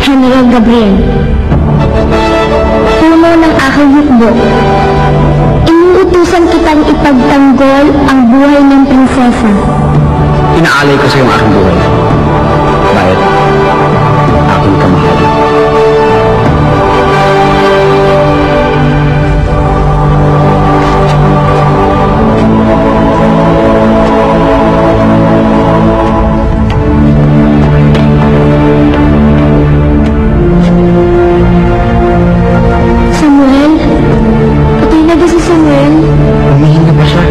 General Gabriel. Puno ng aking hukbo. Inuutusan kitang ipagtanggol ang buhay ng prinsesa. Inaalay ko sa iyong aking buhay. Bakit? Aking kamahal. Samuel? Patay na ba si Samuel? Umihin na ba siya?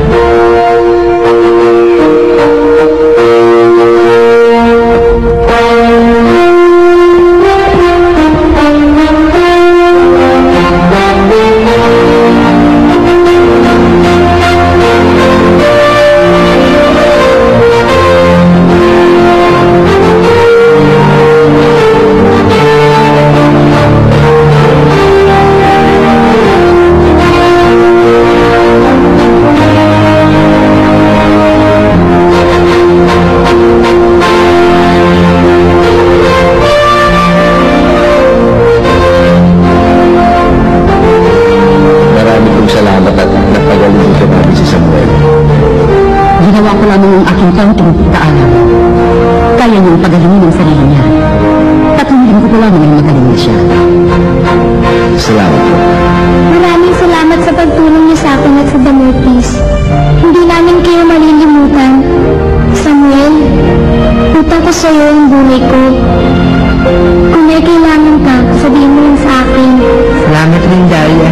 Marami kong salamat at napagaling ka namin si Samuel. Ginawa ko lamang ang aking kaunting pagkaalam. Kaya niyang pagalingin ang sarili niya. 3 linggo ko lamang ay magaling na siya. Salamat po. Maraming salamat sa pagtulong niyo sa akin at sa Damortis. Hindi namin kayo malilimutan. Samuel, utang ko sa iyo ang buhay ko. Kung may kailangan ka, sabihin mo lang sa akin. Salamat rin, Dahlia.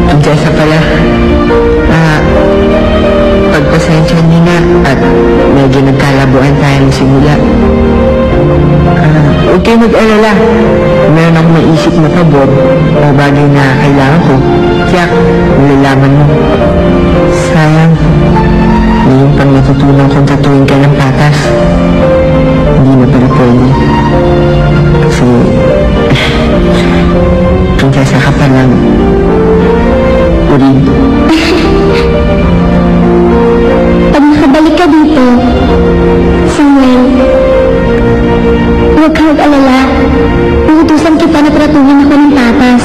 Prinsesa pala. Pagpasensya niyo na at medyo nagkalabuan tayo ng simula. Huwag kayo mag-alala. Meron akong maisip na pabor o bagay na kailangan ko. Tiyak, malalaman mo. Sayang, ngayon pang natutunan kong tatuin ka ng patas. Hindi na pala pwede. Kasi, prinsesa ka pa lang. Urin. Pag nakabalik ka dito, Samuel, huwag ka mag-alala. Uutusan kita na tratuhin ako ng patas.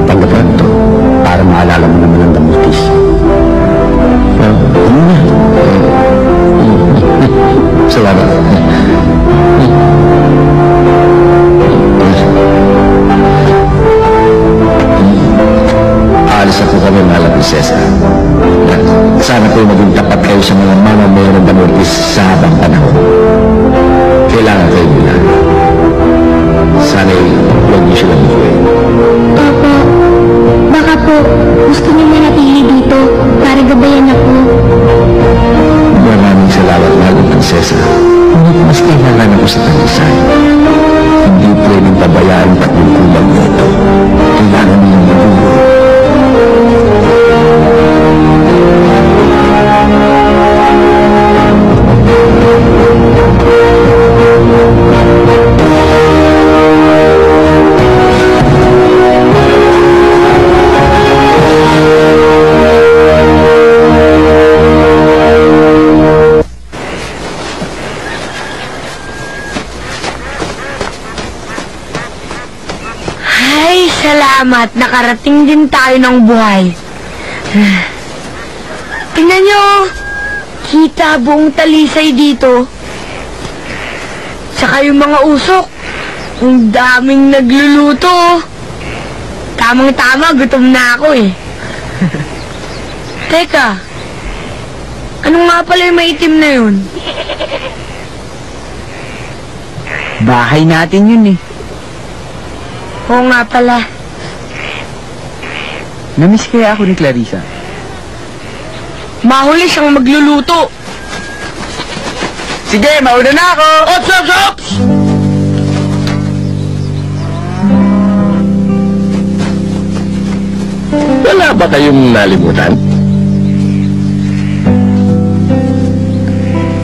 Tanggapin ito para maalala mo naman ang Damortis. Ano na? Salamat. Aalis na po kami, mahal na prinsesa. Sana po maging tapat kayo sa mga mamamayan ng Damortis sa habang panahon. Kailangan kayo nila. Sana'y huwag niyo silang iuwi. Papa, baka po gusto niyo manatili dito para gabayan ako. Maraming salamat, mahal na prinsesa. Ngunit mas kailangan ako sa talisay. Hindi pwedeng pabayaan patungkulang nito. Kailangan niyong mabuhay. salamat, nakarating din tayo ng buhay. Tingnan nyo, kita buong talisay dito. Tsaka yung mga usok, ang daming nagluluto. Tamang-tama, gutom na ako eh. Teka, ano nga pala yung maitim na yun? Bahay natin yun eh. Oo nga pala. Namiss kaya ako ni Clarissa. Mahuli siyang magluluto. Sige, mauna na ako! Ops, ops, ops! Wala ba kayong nalimutan?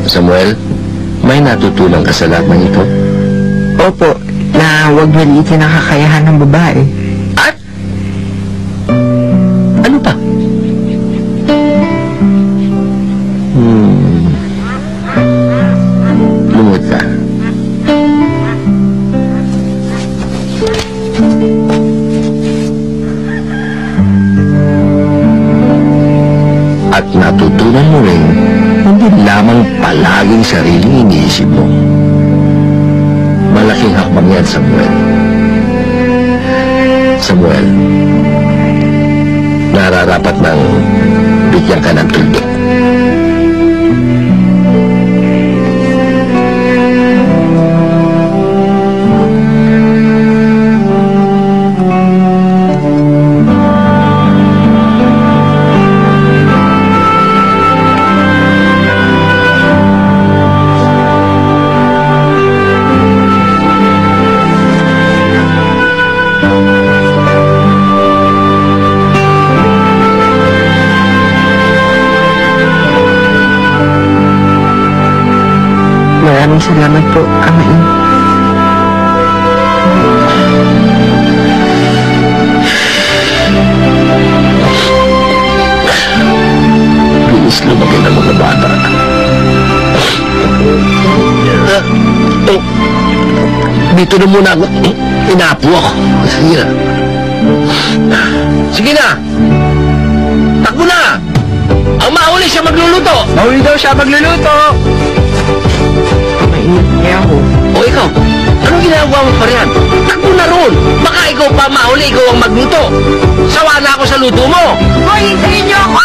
Samuel, may natutunan ka sa lahat ng ito? Opo, na huwag maliitin ang kakayahan ng babae. At? Ano pa? Lumod ka. At natutunan mo rin, hindi lamang palaging sariling iniisip mo. Malaking hakbang yan, Samuel. Samuel, nararapat ng bigyan ka ng tuldok. Maraming salamat po, Amain. Bilis lumagay ng mga bata. Dito na muna ako. Inapo ako. Sige na. Sige na! Takbo na! Ang mahuli siya magluluto! Mahuli daw siya magluluto! Kaya ako. O ikaw, anong ginagawa mo pa riyan? Takbo na roon! Baka ikaw pa mahuli, ikaw ang magluto! Sawa na ako sa luto mo! Hoy, hintayin niyo ako!